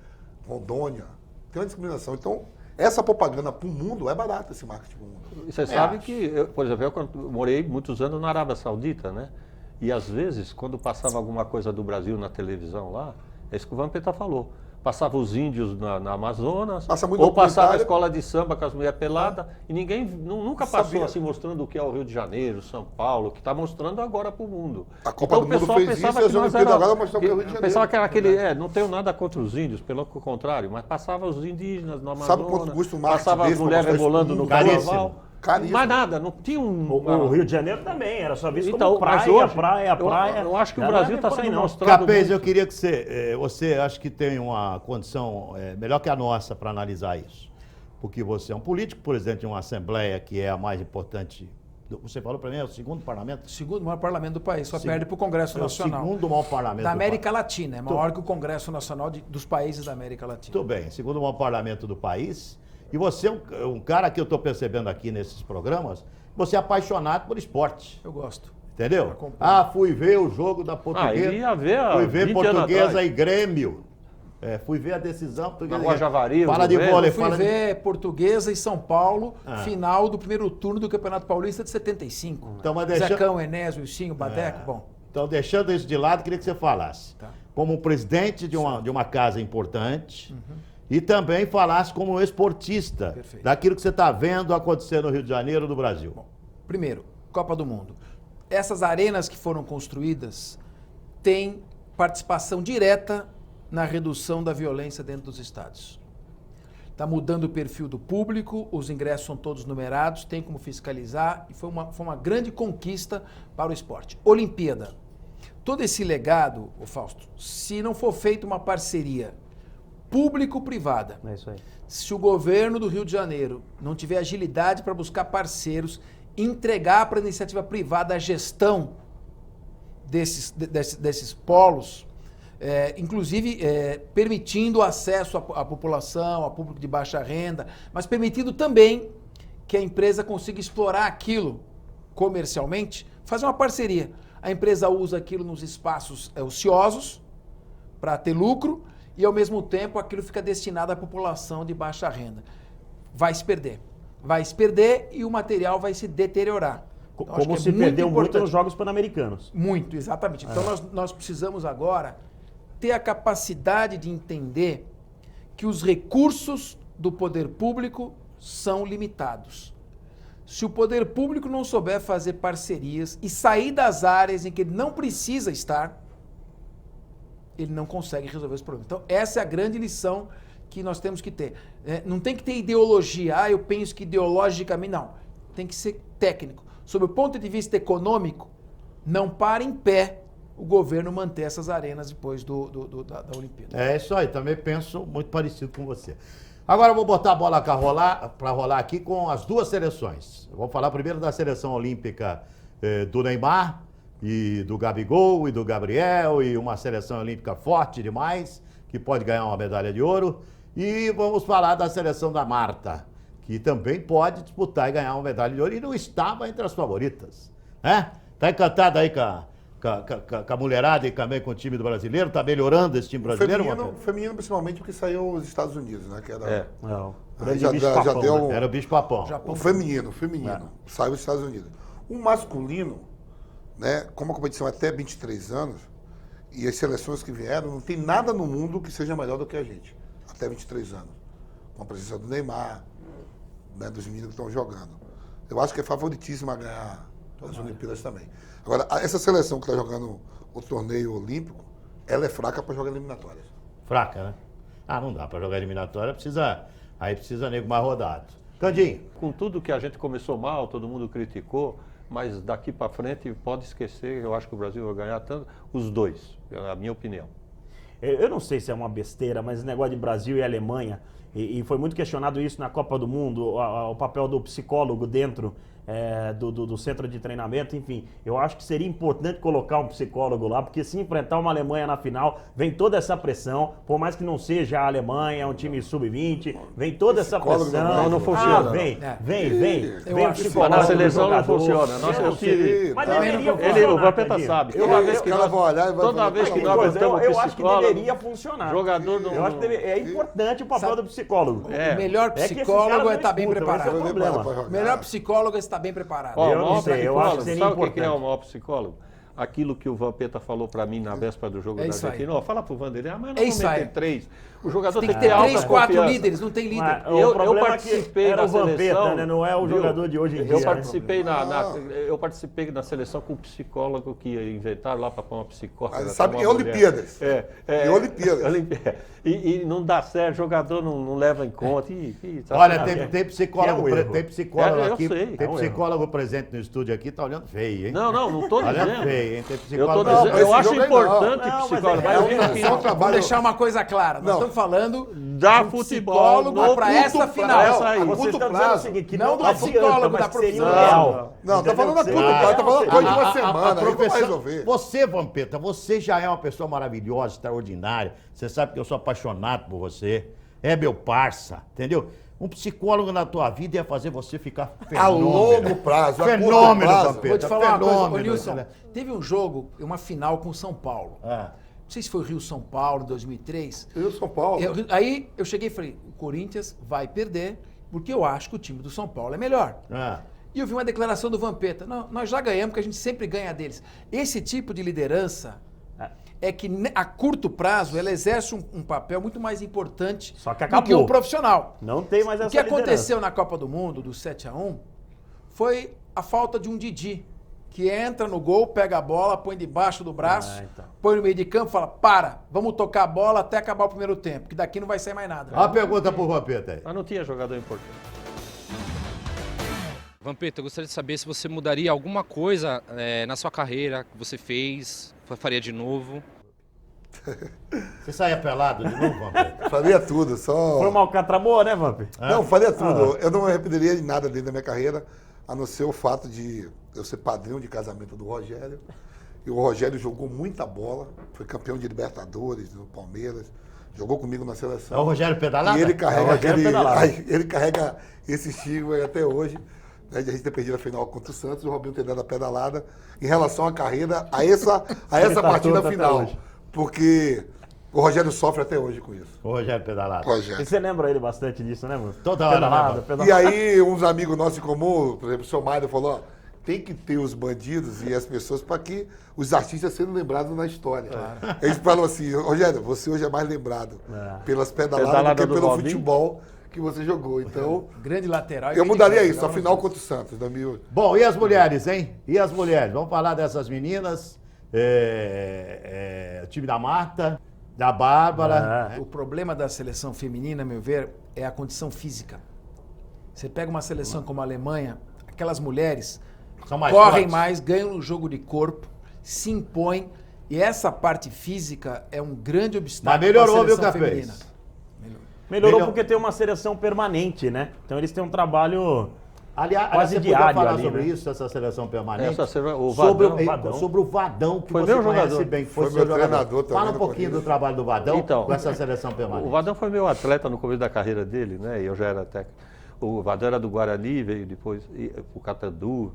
Rondônia, tem uma discriminação. Então, essa propaganda para o mundo é barata, esse marketing para o mundo. Você sabe que, por exemplo, eu morei muitos anos na Arábia Saudita, né? E às vezes, quando passava alguma coisa do Brasil na televisão lá, é isso que o Vampeta falou. Passava os índios na Amazonas, Passa muito ou passava a documentário. escola de samba com as mulheres peladas, e ninguém nunca passou Sabia. assim mostrando o que é o Rio de Janeiro, São Paulo, que está mostrando agora para o mundo. A Copa do o Mundo pessoal fez pensava isso, e que as nós Olimpíadas era, agora mostram que é o Rio de Janeiro. pensava que era aquele, não tenho nada contra os índios, pelo contrário, mas passava os indígenas no Amazonas, Sabe quanto custa um marketing passava as desse pra mulheres mostrar isso rebolando pro no mundo? carnaval, Caríssimo. mas nada, não tinha O Rio de Janeiro também, era só visto Então, como praia, mas hoje, praia. eu acho que o Já Brasil não é está por aí, sendo não. mostrado Capês, muito. eu queria que você acho que tem uma condição melhor que a nossa para analisar isso. Porque você é um político, presidente de uma Assembleia que é a mais importante. Você falou para mim, é o segundo parlamento? O segundo maior parlamento do país, só Segundo- perde para o Congresso É o Nacional. segundo maior parlamento Da do América país. Latina, é maior que o Congresso Nacional dos países da América Latina. Muito bem, segundo maior parlamento do país. E você é um cara que eu estou percebendo aqui nesses programas, você é apaixonado por esporte. Eu gosto. Entendeu? Acompanho. Ah, fui ver o jogo da Portuguesa. ele ia ver há fui ver 20 anos Portuguesa atrás. e Grêmio. Fui ver a decisão. Na Rua Javari, Fala o de governo. vôlei, Eu fui fala de... ver Portuguesa e São Paulo, Ah. final do primeiro turno do Campeonato Paulista de 75. Então, mas deixa- Zecão, Enésio, Ilcinho, Badeco, bom. Então, deixando isso de lado, queria que você falasse. Tá. Como presidente de uma casa importante e também falasse como esportista Perfeito. daquilo que você está vendo acontecer no Rio de Janeiro, do Brasil. Primeiro, Copa do Mundo. Essas arenas que foram construídas têm participação direta na redução da violência dentro dos estádios. Está mudando o perfil do público, os ingressos são todos numerados, tem como fiscalizar e foi uma grande conquista para o esporte. Olimpíada. Todo esse legado, ô Fausto, se não for feita uma parceria público-privada, É isso aí. se o governo do Rio de Janeiro não tiver agilidade para buscar parceiros, entregar para a iniciativa privada a gestão desses polos, inclusive permitindo o acesso à população, a público de baixa renda, mas permitindo também que a empresa consiga explorar aquilo comercialmente, fazer uma parceria. A empresa usa aquilo nos espaços ociosos para ter lucro e, ao mesmo tempo, aquilo fica destinado à população de baixa renda. Vai se perder. Vai se perder e o material vai se deteriorar. Então, acho Como que se é muito perdeu muito importante. nos Jogos Pan-Americanos. Muito, exatamente. Então nós precisamos agora ter a capacidade de entender que os recursos do poder público são limitados. Se o poder público não souber fazer parcerias e sair das áreas em que ele não precisa estar, ele não consegue resolver esse problema. Então essa é a grande lição que nós temos que ter. Não tem que ter ideologia, eu penso que ideologicamente, não. Tem que ser técnico. Sob o ponto de vista econômico, não para em pé o governo manter essas arenas depois da Olimpíada. É isso aí, também penso muito parecido com você. Agora eu vou botar a bola para rolar aqui com as duas seleções. Eu vou falar primeiro da seleção olímpica do Neymar, e do Gabigol, e do Gabriel, e uma seleção olímpica forte demais, que pode ganhar uma medalha de ouro. E vamos falar da seleção da Marta, que também pode disputar e ganhar uma medalha de ouro, e não estava entre as favoritas. Né? Tá encantado aí com a mulherada e também com o time do brasileiro? Tá melhorando esse time brasileiro, Matheus? Feminino principalmente porque saiu os Estados Unidos, né? Que era, Não. Aí já deu Era o bicho papão. o feminino. Saiu os Estados Unidos. O masculino, né? Como a competição é até 23 anos, e as seleções que vieram, não tem nada no mundo que seja melhor do que a gente. Até 23 anos. Com a presença do Neymar, né, dos meninos que estão jogando. Eu acho que é favoritíssimo a ganhar as Olimpíadas também. Agora, essa seleção que está jogando o torneio olímpico, ela é fraca para jogar eliminatórias. Fraca, né? Ah, não dá para jogar eliminatória, precisa nego mais rodado. Candinho. Com tudo que a gente começou mal, todo mundo criticou, mas daqui para frente pode esquecer, eu acho que o Brasil vai ganhar tanto, os dois, é a minha opinião. Eu não sei se é uma besteira, mas esse negócio de Brasil e Alemanha, e foi muito questionado isso na Copa do Mundo, o papel do psicólogo dentro do centro de treinamento, enfim, eu acho que seria importante colocar um psicólogo lá, porque se enfrentar uma Alemanha na final, vem toda essa pressão, por mais que não seja a Alemanha, é um time sub-20, vem toda essa Psicólogo pressão. não funciona, Vem Eu o acho que psicólogo Mas na do seleção não jogador. funciona. Nossa, eu tive... Mas Tá. deveria Ele, o funcionar, Vampeta Candinho. sabe, toda vez que o cara vai olhar e vai toda falar, vez que "Tá nós bom." botamos Eu acho que psicólogo, deveria funcionar. jogador não... Eu acho que é importante o papel do psicólogo. É. O melhor É que esses psicólogo caras é não estar bem escutam, esse é o preparado. problema. O melhor psicólogo é estar bem preparado. Ó, Eu o não maior sei, eu acho que psicólogo, seria sabe o que é importante. o maior psicólogo? aquilo que o Vampeta falou para mim na véspera do jogo É da isso aí. Argentina. Ó, fala pro Vanderlei, mas É não isso vamos aí. meter 3. O jogador Tem que ter alta 3, 4 confiança. líderes, não tem líder. Mas Eu o problema participei é que era da o Vampeta, seleção, né? Não é o viu? jogador de hoje em dia. Eu né? participei na seleção com um psicólogo que inventaram lá para pôr uma psicóloga. Mas sabe, uma em mulher. Olimpíadas. Em Olimpíadas. E não dá certo, jogador não leva em conta. Tá Olha, certo. tem psicólogo, Que é um erro. tem psicólogo Eu aqui, sei. tem É um psicólogo presente no estúdio aqui, tá olhando feio, hein? Não tô Olhando dizendo. feio, hein? Tem Eu, tô psicólogo. dizendo, Não, eu esse acho jogo aí importante não. Não, psicólogo. mas Mas é eu um vi Vamos trabalho. deixar uma coisa clara. Nós Não. estamos falando Da de um futebol psicólogo no para curto essa prazo. final. Essa aí. Vocês curto estão dizendo prazo. o seguinte, que Não do adianta, psicólogo, mas da que seria profissão. real. Não, tá falando a Entendeu? curto prazo, tá falando Seria coisa de real. uma semana, aí não vai professão- resolver. Você, Vampeta, você já é uma pessoa maravilhosa, extraordinária. Você sabe que eu sou apaixonado por você. É meu parça, entendeu? Um psicólogo na tua vida ia fazer você ficar A fenômeno. longo prazo, a curto Fenômeno, prazo. Vampeta. Vou te falar uma coisa, ô fenômeno, Nilson, né? teve um jogo, uma final com o São Paulo. Ah. Não sei se foi Rio-São Paulo, em 2003. E o São Paulo? Aí eu cheguei e falei, o Corinthians vai perder, porque eu acho que o time do São Paulo é melhor. Ah. E eu vi uma declaração do Vampeta. Não, nós já ganhamos, porque a gente sempre ganha deles. Esse tipo de liderança é que a curto prazo ela exerce um papel muito mais importante Só que do que acabou. o profissional. Não tem mais essa O que aconteceu liderança. na Copa do Mundo, do 7-1, foi a falta de um Didi, que entra no gol, pega a bola, põe debaixo do braço, então. põe no meio de campo e fala, vamos tocar a bola até acabar o primeiro tempo, que daqui não vai sair mais nada. Uma pergunta pro Vampeta aí. Mas não tinha jogador importante. Vampeta, eu gostaria de saber se você mudaria alguma coisa na sua carreira que você fez, faria de novo. Você saia pelado de novo, Vampeta? Faria tudo, só... Foi uma alcatrabou, né, Vamp? Não, faria tudo. Eu não me arrependeria de nada dentro da minha carreira, a não ser o fato de eu ser padrinho de casamento do Rogério. E o Rogério jogou muita bola, foi campeão de Libertadores no Palmeiras, jogou comigo na seleção. É o Rogério Pedalada? E ele carrega, É o Rogério Pedalada. ele carrega esse estigma aí até hoje, né, de a gente ter perdido a final contra o Santos e o Robinho ter dado a pedalada em relação à carreira, a essa tá partida torto até final. hoje. Porque o Rogério sofre até hoje com isso. O Rogério Pedalada. Rogério. E você lembra ele bastante disso, né, mano? Toda hora, né, pedalada. E aí, uns amigos nossos em comum, por exemplo, o seu Mário falou, ó, tem que ter os bandidos e as pessoas para que os artistas sejam lembrados na história. Eles falam assim, Rogério, você hoje é mais lembrado pelas pedaladas Pedalada do que do pelo Robinho. futebol que você jogou. Então, Grande lateral. e eu grande mudaria campo, isso, a jogava final nos contra o Santos, 2008. Bom, e as mulheres, hein? E as mulheres? Vamos falar dessas meninas. O time da Marta, da Bárbara. O problema da seleção feminina, a meu ver, é a condição física. Você pega uma seleção como a Alemanha, aquelas mulheres São mais correm fortes. mais, ganham no jogo de corpo, se impõem, e essa parte física é um grande obstáculo Mas melhorou, para a viu, seleção Capês? feminina. Melhorou Melhor- porque tem uma seleção permanente, né? Então eles têm um trabalho... Aliás, Quase você podia diário falar ali, sobre né? isso, essa seleção permanente? O sobre, Vadão. sobre o Vadão, que Foi você meu conhece jogador. bem, que Foi seu meu jogador. treinador também Fala um no pouquinho Corinthians. do trabalho do Vadão Então, com essa seleção permanente. O Vadão foi meu atleta no começo da carreira dele, né? E eu já era técnico. O Vadão era do Guarani, veio depois o Catandu.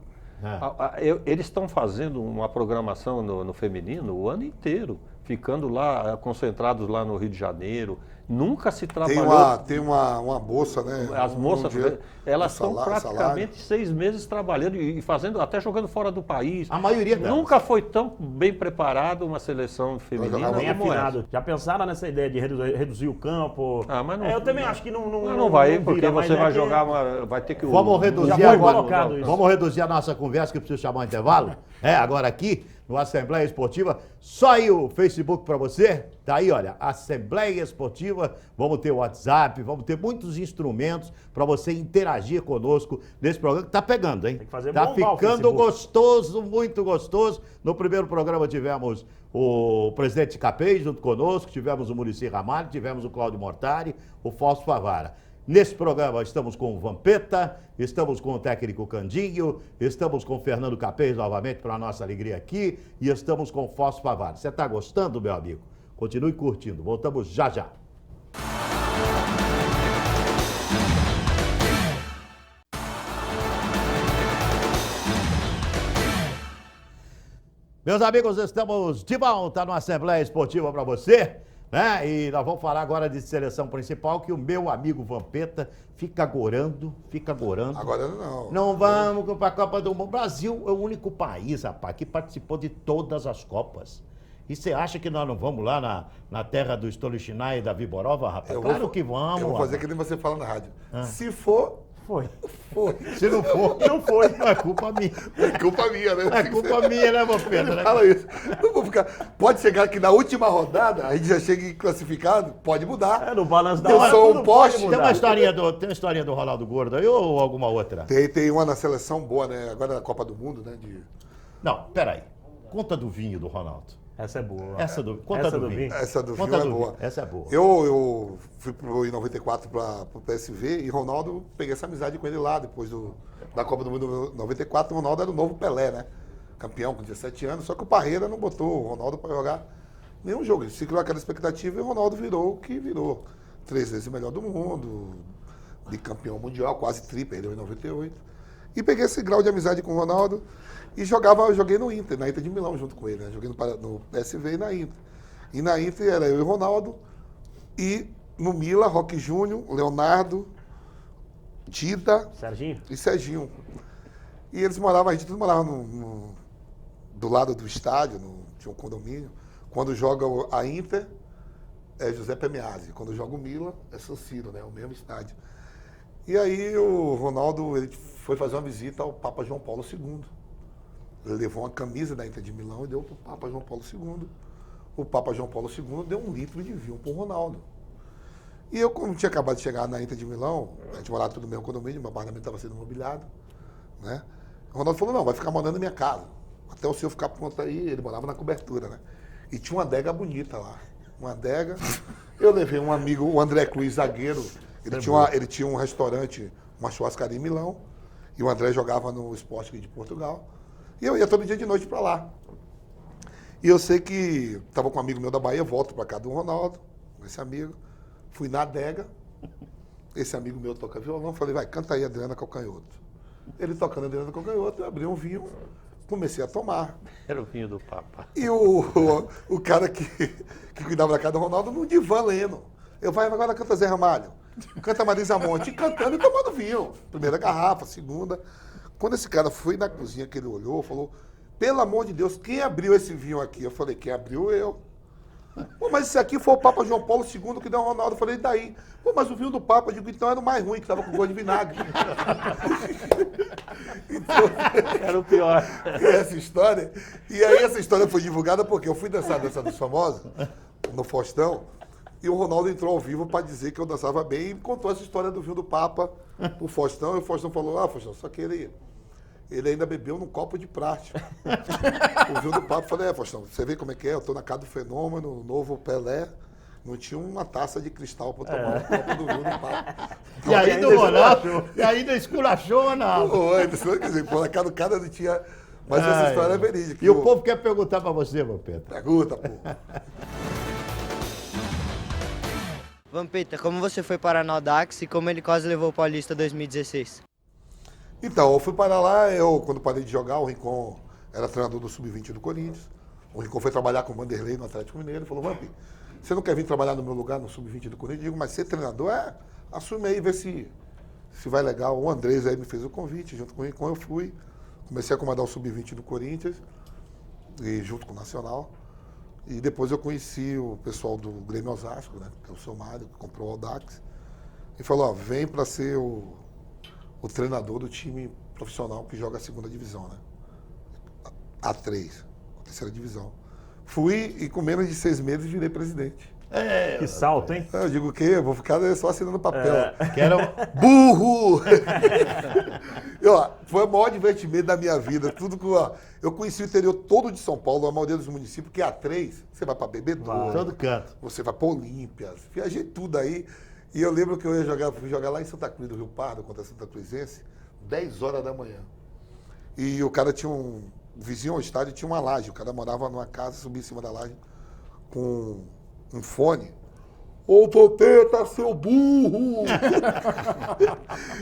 Eles estão fazendo uma programação no feminino o ano inteiro, ficando lá, concentrados lá no Rio de Janeiro. Nunca se trabalhou. Tem uma bolsa, né? As moças, dinheiro, elas um estão praticamente 6 meses trabalhando e fazendo, até jogando fora do país. A maioria delas. Nunca foi tão bem preparada uma seleção feminina jogava Bem como essa. afinado. Já pensaram nessa ideia de reduzir o campo? Ah, mas não- eu também acho que não Não vai, vira, porque mas você é vai que- jogar vai ter que... Vamos reduzir Já foi agora. colocado isso. Vamos reduzir a nossa conversa, que eu preciso chamar um intervalo. Agora aqui, no Assembleia Esportiva. Só aí o Facebook para você. Tá aí, olha, Assembleia Esportiva. Vamos ter o WhatsApp, vamos ter muitos instrumentos para você interagir conosco nesse programa que tá pegando, hein? Tem que fazer tá bombar o ficando Facebook. gostoso, muito gostoso. No primeiro programa tivemos o presidente Capês junto conosco, tivemos o Muricy Ramalho, tivemos o Cláudio Mortari, o Fausto Favara. Nesse programa estamos com o Vampeta, estamos com o técnico Candinho, estamos com o Fernando Capês novamente para a nossa alegria aqui e estamos com o Fausto Favara. Você está gostando, meu amigo? Continue curtindo. Voltamos já já. Meus amigos, estamos de volta no Assembleia Esportiva para você. né? E nós vamos falar agora de seleção principal, que o meu amigo Vampeta fica gorando. Agora não. Não vamos para a Copa do Mundo. O Brasil é o único país, rapaz, que participou de todas as Copas. E você acha que nós não vamos lá na terra do Stolichnaya e da Viborova, rapaz? Claro que vamos. Eu vou fazer rapaz. que nem você fala na rádio. Se for, Foi. foi. Se não for, não foi. Não é culpa minha. É culpa minha, né? É culpa minha, né, Vampeta? né? Fala isso. Não vou ficar. Pode chegar que na última rodada a gente já chega classificado, pode mudar. No balanço da Eu hora, sou tudo um poste. pode Tem mudar. uma historinha do Ronaldo Gordo aí ou alguma outra? Tem uma na seleção boa, né? Agora na Copa do Mundo, né? Não, peraí. Conta do vinho do Ronaldo. Essa é boa. Conta do vinho. Essa do Conta Vinho é do boa. vinho. Essa é boa. Eu fui em 94 para o PSV e Ronaldo, peguei essa amizade com ele lá, depois da Copa do Mundo 94. O Ronaldo era o novo Pelé, né? Campeão com 17 anos, só que o Parreira não botou o Ronaldo para jogar nenhum jogo. Ele se criou aquela expectativa e o Ronaldo virou o que virou. 3 vezes o melhor do mundo, de campeão mundial, quase tri, perdeu em 98. E peguei esse grau de amizade com o Ronaldo e joguei no Inter, na Inter de Milão junto com ele, né? Joguei no PSV e na Inter. E na Inter era eu e o Ronaldo, e no Milan, Roque Júnior, Leonardo, Dida Serginho? e Serginho. E eles moravam, a gente tudo morava do lado do estádio, tinha um condomínio. Quando joga a Inter, é Giuseppe Meazza. Quando joga o Milan, é San Siro, né? O mesmo estádio. E aí o Ronaldo ele foi fazer uma visita ao Papa João Paulo II. Ele levou uma camisa da Inter de Milão e deu para o Papa João Paulo II. O Papa João Paulo II deu 1 litro de vinho para o Ronaldo. E eu, como tinha acabado de chegar na Inter de Milão, a gente morava tudo no mesmo condomínio, meu apartamento estava sendo mobiliado, né? O Ronaldo falou, não, vai ficar morando na minha casa. Até o senhor ficar pronto aí, ele morava na cobertura, né? E tinha uma adega bonita lá. Uma adega. Eu levei um amigo, o André Cruz, zagueiro. Ele tinha um restaurante, uma churrascaria em Milão. E o André jogava no Sport Clube de Portugal. E eu ia todo dia de noite para lá. E eu sei que estava com um amigo meu da Bahia, volto para casa do Ronaldo, esse amigo. Fui na adega. Esse amigo meu toca violão. Falei, vai, canta aí Adriana Calcanhoto. Ele tocando Adriana Calcanhoto, eu abri um vinho, comecei a tomar. Era o vinho do Papa. E o cara que cuidava da casa do Ronaldo no divã lendo. Eu vai, agora canta Zé Ramalho, canta Marisa Monte, e cantando e tomando vinho. Primeira garrafa, segunda. Quando esse cara foi na cozinha, que ele olhou, falou, pelo amor de Deus, quem abriu esse vinho aqui? Eu falei, quem abriu eu. Pô, mas esse aqui foi o Papa João Paulo II que deu ao Ronaldo. Eu falei, e daí? Pô, mas o vinho do Papa, eu digo, então era o mais ruim, que estava com gosto de vinagre. Era o pior. Essa história. E aí essa história foi divulgada porque eu fui dançar a dança dos famosos, no Faustão, e o Ronaldo entrou ao vivo para dizer que eu dançava bem e contou essa história do vinho do Papa pro Faustão, e o Faustão falou, Faustão, só que ele ainda bebeu num copo de plástico. O vinho do Papa, eu falei, Faustão, você vê como é que é? Eu tô na casa do Fenômeno, o novo Pelé, não tinha uma taça de cristal para tomar um copo do vinho do Papa. E aí do Ronaldo, e ainda esculachou o Ronaldo. Quer dizer, pô, na casa do cara não tinha... Mas essa história é verídica. E o povo quer perguntar para você, Vampeta. Pergunta, pô. Vampeta, como você foi parar no Audax e como ele quase levou o Paulista 2016? Então, eu fui parar lá, quando parei de jogar, o Rincon era treinador do Sub-20 do Corinthians. O Rincon foi trabalhar com o Vanderlei no Atlético Mineiro. Ele falou, Vampi, você não quer vir trabalhar no meu lugar no Sub-20 do Corinthians? Eu digo, mas ser treinador assume aí, vê se vai legal. O Andrés aí me fez o convite, junto com o Rincon eu fui. Comecei a comandar o Sub-20 do Corinthians, e junto com o Nacional. E depois eu conheci o pessoal do Grêmio Osasco, né, que é o seu Mário, que comprou o Audax. E falou, vem para ser o treinador do time profissional que joga a 2ª divisão, né? A3, a 3ª divisão. Fui e com menos de 6 meses virei presidente. Que salto, hein? Eu digo o quê? Eu vou ficar só assinando papel. Que era burro! Foi o maior divertimento da minha vida. Tudo que, eu conheci o interior todo de São Paulo, a maioria dos municípios, que é A3, você vai para Bebedouro, todo canto. Você vai para Olímpia, viajei tudo aí. E eu lembro que eu fui jogar lá em Santa Cruz do Rio Pardo, contra a Santa Cruzense, 10 horas da manhã. E o cara tinha o vizinho ao estádio tinha uma laje. O cara morava numa casa, subia em cima da laje com um fone. Ô, Vampeta, seu burro!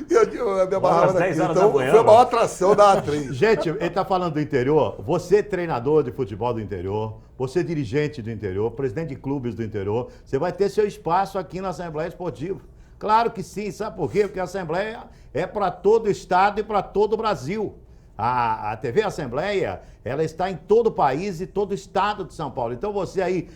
E eu me amarrava daqui. Então, foi a maior atração da atriz. Gente, ele está falando do interior. Você, treinador de futebol do interior, você, dirigente do interior, presidente de clubes do interior, você vai ter seu espaço aqui na Assembleia Esportiva. Claro que sim, sabe por quê? Porque a Assembleia é para todo o estado e para todo o Brasil. A TV Assembleia, ela está em todo o país e todo o estado de São Paulo. Então você aí,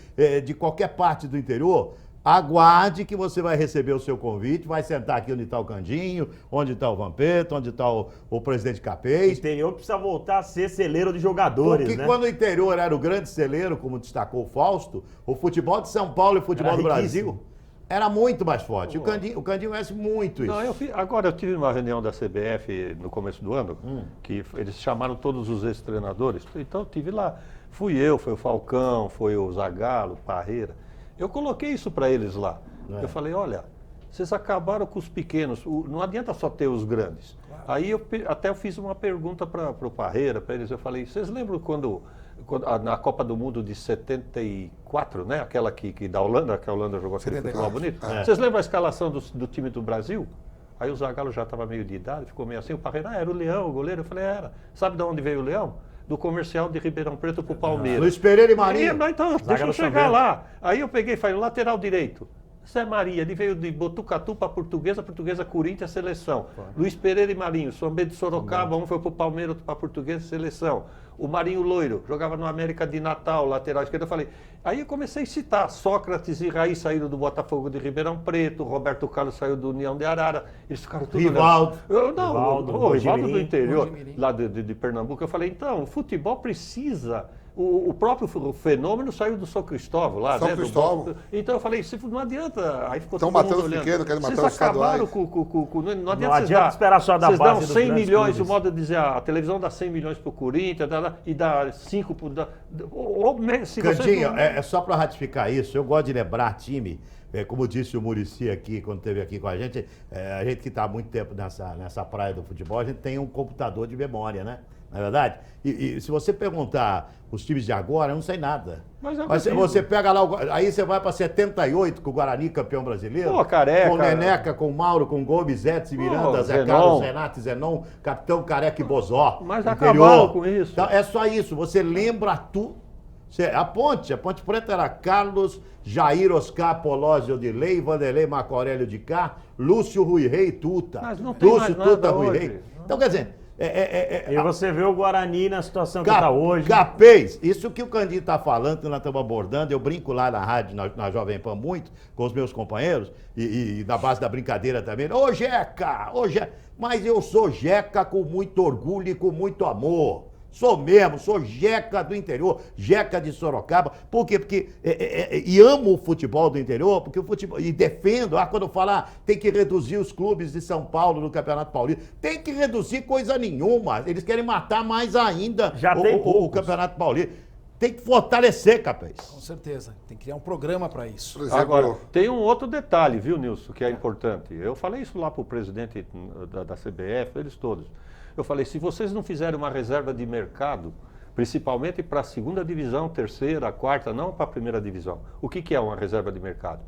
de qualquer parte do interior, aguarde que você vai receber o seu convite, vai sentar aqui onde está o Candinho, onde está o Vampeta, onde está o presidente Capês. O interior precisa voltar a ser celeiro de jogadores, Porque né? quando o interior era o grande celeiro, como destacou o Fausto, o futebol de São Paulo e o futebol do Brasil era muito mais forte. O Candinho conhece muito isso. Não, agora eu tive uma reunião da CBF no começo do ano, que eles chamaram todos os ex-treinadores. Então eu estive lá. Fui eu, foi o Falcão, foi o Zagallo, Parreira. Eu coloquei isso para eles lá. Eu falei, olha, vocês acabaram com os pequenos, não adianta só ter os grandes. Claro. Aí eu fiz uma pergunta para o Parreira, para eles, eu falei, vocês lembram quando na Copa do Mundo de 74, né? Aquela que da Holanda, que a Holanda jogou aquele futebol bonito. Vocês lembram a escalação do time do Brasil? Aí o Zagallo já estava meio de idade, ficou meio assim, o Parreira, era o Leão, o goleiro. Eu falei, era. Sabe de onde veio o Leão? Do comercial de Ribeirão Preto pro Palmeiras. Luiz Pereira e Marinho. Então, deixa eu chegar lá. Aí eu peguei e falei, lateral direito. Zé Maria, ele veio de Botucatu para Portuguesa, Corinthians, seleção. Luiz Pereira e Marinho, Sombé de Sorocaba, um foi pro Palmeiras, outro para Portuguesa, seleção. O Marinho Loiro, jogava no América de Natal, lateral esquerdo. Eu falei, aí eu comecei a citar, Sócrates e Raí saíram do Botafogo de Ribeirão Preto, Roberto Carlos saiu do União de Arara, eles ficaram tudo... Rivaldo. O Rivaldo do interior, lá de Pernambuco. Eu falei, então, o futebol precisa... O próprio fenômeno saiu do São Cristóvão lá, São Cristóvão. Então eu falei, não adianta. Aí ficou estão todo matando mundo os pequenos, querem matar os Vocês acabaram estaduais. não adianta esperar só da vocês base dão dos 100 grandes milhões, clubes. o modo de dizer, a televisão dá 100 milhões pro Corinthians e dá 5 pro... Candinho, é só para ratificar isso, eu gosto de lembrar time, como disse o Muricy aqui, quando esteve aqui com a gente que está há muito tempo nessa praia do futebol, a gente tem um computador de memória, né? Não é verdade? E se você perguntar os times de agora, eu não sei nada. Mas você pega lá, aí você vai para 78, com o Guarani campeão brasileiro. Pô, Careca. Com Neneca, com Mauro, com Gomes, Edson, Miranda, Zé Carlos, Renato, Zenon, Capitão Careca e Bozó. Mas acabaram com isso. Então, é só isso, você lembra tudo. A Ponte Preta era Carlos, Jair, Oscar, Apolósio de Lei, Vanderlei, Marco Aurélio de Cá, Lúcio, Rui Rei, Tuta. Mas não tem Lúcio, mais Tuta, nada Rui hoje. Rei. Então, quer dizer... E você vê o Guarani na situação que está hoje. Capês, isso que o Candinho está falando, que nós estamos abordando, eu brinco lá na rádio, na Jovem Pan muito, com os meus companheiros, e na base da brincadeira também. Ô Jeca! Mas eu sou Jeca com muito orgulho e com muito amor. Sou mesmo, sou Jeca do interior, Jeca de Sorocaba. Por quê? Porque e amo o futebol do interior, porque o futebol, e defendo, quando eu falar, tem que reduzir os clubes de São Paulo no Campeonato Paulista. Tem que reduzir coisa nenhuma. Eles querem matar mais ainda o Campeonato Paulista. Tem que fortalecer, Capês. Com certeza. Tem que criar um programa para isso. Por exemplo, Agora, tem um outro detalhe, viu, Nilson, que é importante. Eu falei isso lá para o presidente da CBF, eles todos. Eu falei, se vocês não fizerem uma reserva de mercado, principalmente para a segunda divisão, terceira, quarta, não para a primeira divisão. O que é uma reserva de mercado?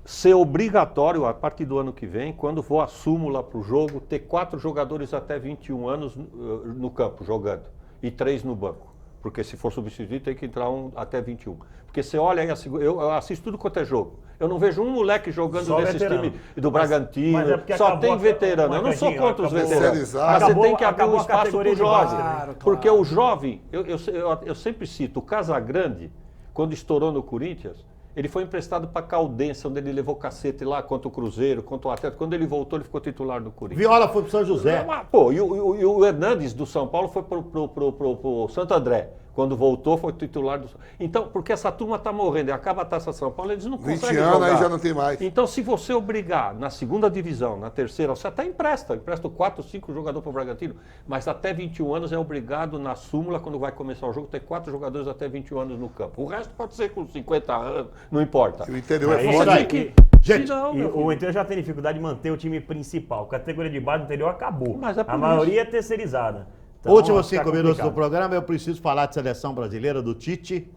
Ser obrigatório, a partir do ano que vem, quando for a súmula para o jogo, ter 4 jogadores até 21 anos no campo, jogando, e 3 no banco. Porque se for substituir, tem que entrar um até 21. Porque você olha aí, eu assisto tudo quanto é jogo. Eu não vejo um moleque jogando nesse time do Bragantino. Só tem veterano. Eu não sou contra os veteranos. Mas você tem que abrir um espaço para o jovem. Claro. Porque o jovem, eu sempre cito, o Casagrande, quando estourou no Corinthians, ele foi emprestado para Caldense, onde ele levou cacete lá contra o Cruzeiro, contra o Atlético. Quando ele voltou, ele ficou titular do Corinthians. Viola foi pro São José. Pô, e o Hernandes do São Paulo foi pro Santo André. Quando voltou, foi titular do... Então, porque essa turma está morrendo, acaba a Taça São Paulo, eles não conseguem 20 anos, jogar. aí já não tem mais. Então, se você obrigar na segunda divisão, na terceira, você até empresta 4, 5 jogadores para o Bragantino, mas até 21 anos é obrigado na súmula, quando vai começar o jogo, ter 4 jogadores até 21 anos no campo. O resto pode ser com 50 anos, não importa. O interior é isso foda. aí. Gente, o interior já tem dificuldade de manter o time principal. A categoria de base do interior acabou. Mas é por a maioria é terceirizada. Então, últimos fica 5 minutos do complicado. programa, eu preciso falar de seleção brasileira, do Tite.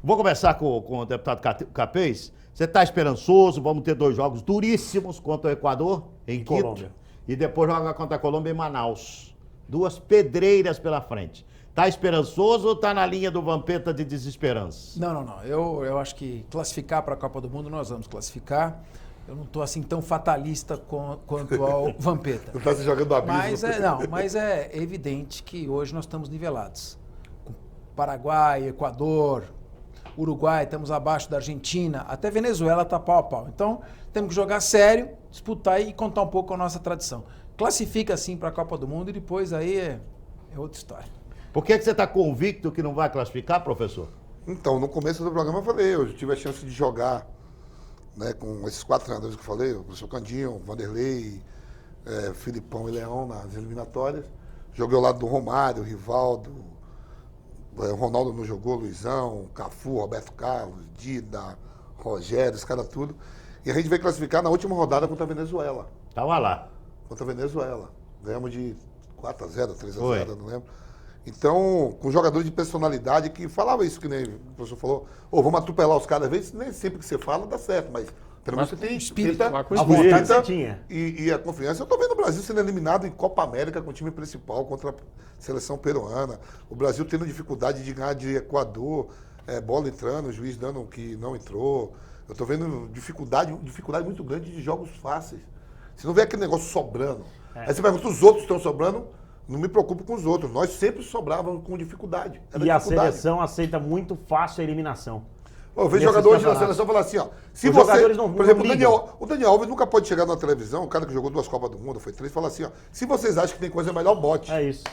Vou começar com o deputado Capês. Você está esperançoso? Vamos ter 2 jogos duríssimos contra o Equador, em Quito. Colômbia. E depois jogar contra a Colômbia em Manaus. 2 pedreiras pela frente. Tá esperançoso ou tá na linha do Vampeta de desesperança? Não. Eu acho que classificar para a Copa do Mundo nós vamos classificar. Eu não estou assim tão fatalista quanto ao Vampeta. Não está se jogando abismo. Mas é evidente que hoje nós estamos nivelados. Paraguai, Equador, Uruguai, estamos abaixo da Argentina, até Venezuela está pau a pau. Então, temos que jogar sério, disputar e contar um pouco a nossa tradição. Classifica assim para a Copa do Mundo e depois aí é outra história. Por que você está convicto que não vai classificar, professor? Então, no começo do programa eu falei, eu tive a chance de jogar, né, com esses 4 treinadores que eu falei, o professor Candinho, Vanderlei, Filipão e Leão nas eliminatórias. Joguei ao lado do Romário, Rivaldo, o Ronaldo não jogou, Luizão, Cafu, Roberto Carlos, Dida, Rogério, os caras tudo. E a gente veio classificar na última rodada contra a Venezuela. Tava lá. Contra a Venezuela. Ganhamos de 4-0, 3-0, não lembro. Então, com jogadores de personalidade que falava isso, que nem o professor falou, vamos atropelar os caras. Às vezes, nem sempre que você fala dá certo, mas pelo menos você tem espírito, a vontade você tinha. E a confiança. Eu estou vendo o Brasil sendo eliminado em Copa América com o time principal contra a seleção peruana. O Brasil tendo dificuldade de ganhar de Equador, bola entrando, o juiz dando que não entrou. Eu estou vendo dificuldade muito grande de jogos fáceis. Se não vê aquele negócio sobrando. Aí você pergunta, os outros estão sobrando? Não me preocupo com os outros. Nós sempre sobrávamos com dificuldade. A seleção aceita muito fácil a eliminação. Eu vejo jogadores da seleção falar assim, ó. Se os você, jogadores não, por exemplo, não o Daniel Alves nunca pode chegar na televisão, o cara que jogou 2 Copas do Mundo, foi 3, fala assim, ó. Se vocês acham que tem coisa melhor, bote. É isso.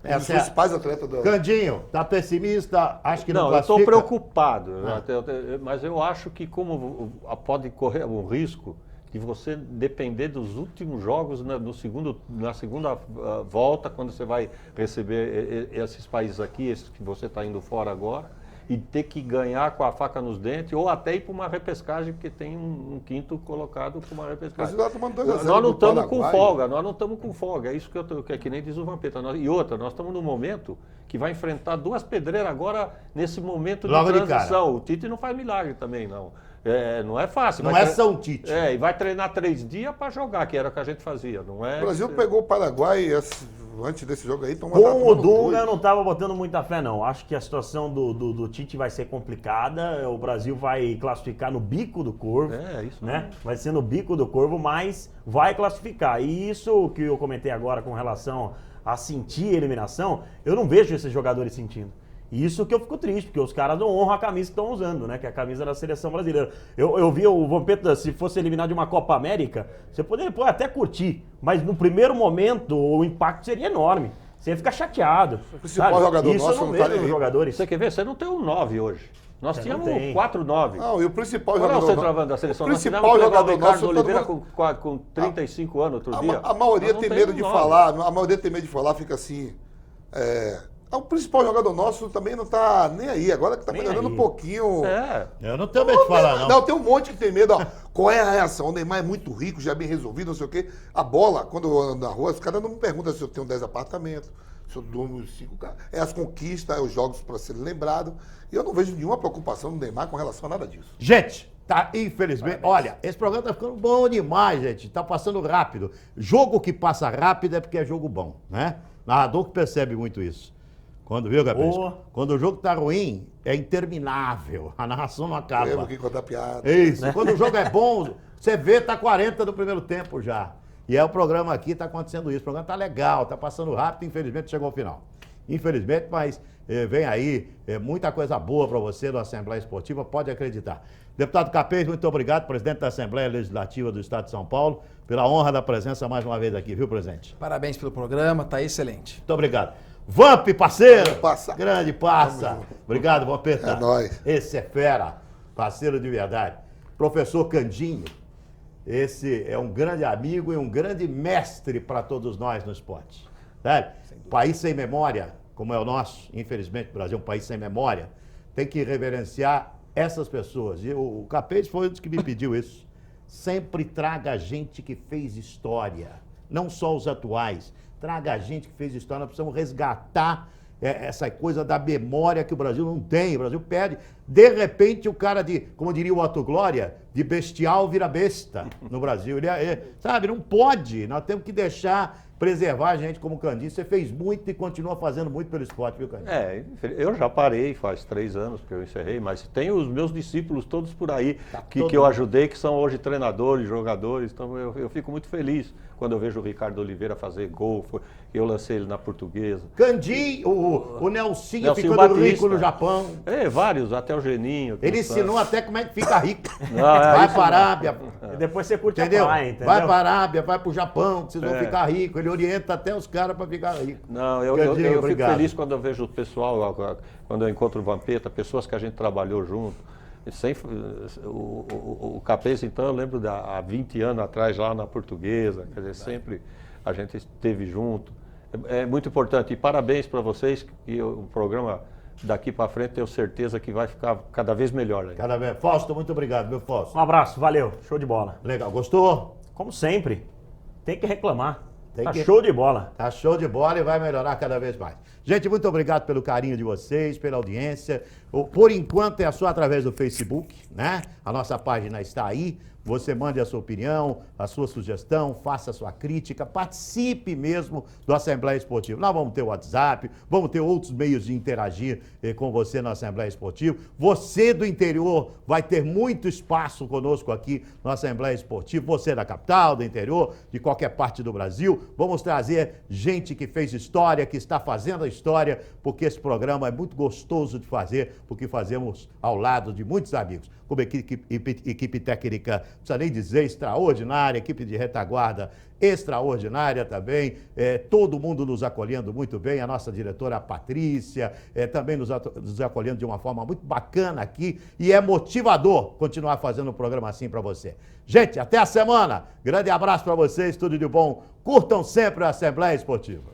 Um dos principais atletas do... Candinho, tá pessimista? Acho que não eu estou classifica? preocupado. Mas eu acho que como pode correr um risco de você depender dos últimos jogos na segunda volta, quando você vai receber esses países aqui, esses que você está indo fora agora, e ter que ganhar com a faca nos dentes, ou até ir para uma repescagem, porque tem um quinto colocado com uma repescagem. Mas nós não estamos com folga, nós não estamos com folga, é isso que é que nem diz o Vampeta. E outra, nós estamos num momento que vai enfrentar 2 pedreiras agora, nesse momento de transição. O Tite não faz milagre também, não. Não é fácil. Não é São Tite. E vai treinar 3 dias para jogar, que era o que a gente fazia, não é? O Brasil pegou o Paraguai antes desse jogo aí. Com o Dunga eu não estava botando muita fé, não. Acho que a situação do Tite vai ser complicada. O Brasil vai classificar no bico do corvo. Isso. Né? Vai ser no bico do corvo, mas vai classificar. E isso que eu comentei agora com relação a sentir a eliminação, eu não vejo esses jogadores sentindo. Isso que eu fico triste, porque os caras não honram a camisa que estão usando, né? Que é a camisa da seleção brasileira. Eu vi o Vampeta, se fosse eliminado de uma Copa América, você poderia até curtir, mas no primeiro momento o impacto seria enorme. Você ia ficar chateado. O principal jogador isso nosso eu não não tá vejo nos jogadores. Você quer ver? Você não tem um 9 hoje. Nós tínhamos 4-9. Não, e o principal Qual é o jogador... centroavante da seleção? O principal jogador nosso... Oliveira com 35 anos outro dia. A maioria tem medo de falar, a maioria tem medo de falar, fica assim... O principal jogador nosso também não tá nem aí. Agora que tá melhorando um pouquinho. Eu não tenho medo de falar, não. Não, tem um monte que tem medo. Ó. Qual é a reação? O Neymar é muito rico, já é bem resolvido, não sei o quê. A bola, quando eu ando na rua, os caras não me perguntam se eu tenho 10 apartamentos, se eu durmo 5 carros. É as conquistas, é os jogos para serem lembrados. E eu não vejo nenhuma preocupação do Neymar com relação a nada disso. Gente, tá, infelizmente. Olha, esse programa tá ficando bom demais, gente. Tá passando rápido. Jogo que passa rápido é porque é jogo bom, né? Narrador que percebe muito isso. Quando, viu, Gabriel? Quando o jogo tá ruim, é interminável. A narração não acaba. Temos que contar piada. Isso. Quando o jogo é bom, você vê, tá 40 do primeiro tempo já. E o programa aqui tá acontecendo isso. O programa tá legal, tá passando rápido, infelizmente chegou ao final. Infelizmente, mas vem aí muita coisa boa para você da Assembleia Esportiva, pode acreditar. Deputado Capês, muito obrigado, presidente da Assembleia Legislativa do Estado de São Paulo, pela honra da presença mais uma vez aqui, viu, presidente? Parabéns pelo programa, tá excelente. Muito obrigado. Vamp, parceiro! Passa. Grande passa! Obrigado, Vampeta. É nóis. Esse é fera, parceiro de verdade. Professor Candinho, esse é um grande amigo e um grande mestre para todos nós no esporte. Sabe? País sem memória, como é o nosso, infelizmente o Brasil é um país sem memória, tem que reverenciar essas pessoas. E o Capês foi um dos que me pediu isso. Sempre traga gente que fez história, não só os atuais. Traga gente que fez história, nós precisamos resgatar essa coisa da memória que o Brasil não tem. O Brasil perde. De repente, o cara como diria o Otto Glória, de bestial vira besta no Brasil. Sabe, não pode. Nós temos que preservar a gente como Candinho. Você fez muito e continua fazendo muito pelo esporte, viu, Candinho? Eu já parei, faz 3 anos que eu encerrei, mas tem os meus discípulos todos por aí que eu ajudei, que são hoje treinadores, jogadores, então eu fico muito feliz quando eu vejo o Ricardo Oliveira fazer gol, eu lancei ele na Portuguesa. Candinho, o Nelsinho ficando Batista. rico no Japão. Vários, até o Geninho. Ele ensinou até como é que fica rico. Não, vai para a Arábia. E depois você curte entendeu? a praia, entendeu? Vai para a Arábia, vai para o Japão, que vocês vão ficar ricos. Ele orienta até os caras para ficar ricos. Não, eu fico feliz quando eu vejo o pessoal, quando eu encontro o Vampeta, pessoas que a gente trabalhou junto. O Capês, então, eu lembro há 20 anos atrás, lá na Portuguesa, quer dizer, sempre a gente esteve junto. É muito importante. E parabéns para vocês, e o programa daqui para frente tenho certeza que vai ficar cada vez melhor. Aí. Cada vez. Fausto, muito obrigado, meu Fausto. Um abraço, valeu, show de bola. Legal, gostou? Como sempre, tem que reclamar. Show de bola. Tá show de bola e vai melhorar cada vez mais. Gente, muito obrigado pelo carinho de vocês, pela audiência. Por enquanto é só através do Facebook, né? A nossa página está aí. Você mande a sua opinião, a sua sugestão, faça a sua crítica, participe mesmo do Assembleia Esportiva. Nós vamos ter o WhatsApp, vamos ter outros meios de interagir com você na Assembleia Esportiva. Você do interior vai ter muito espaço conosco aqui na Assembleia Esportiva. Você da capital, do interior, de qualquer parte do Brasil. Vamos trazer gente que fez história, que está fazendo a história, porque esse programa é muito gostoso de fazer, porque fazemos ao lado de muitos amigos. Como equipe técnica, não precisa nem dizer, extraordinária, equipe de retaguarda extraordinária também, todo mundo nos acolhendo muito bem, a nossa diretora Patrícia, também nos acolhendo de uma forma muito bacana aqui, e é motivador continuar fazendo um programa assim para você. Gente, até a semana, grande abraço para vocês, tudo de bom, curtam sempre a Assembleia Esportiva.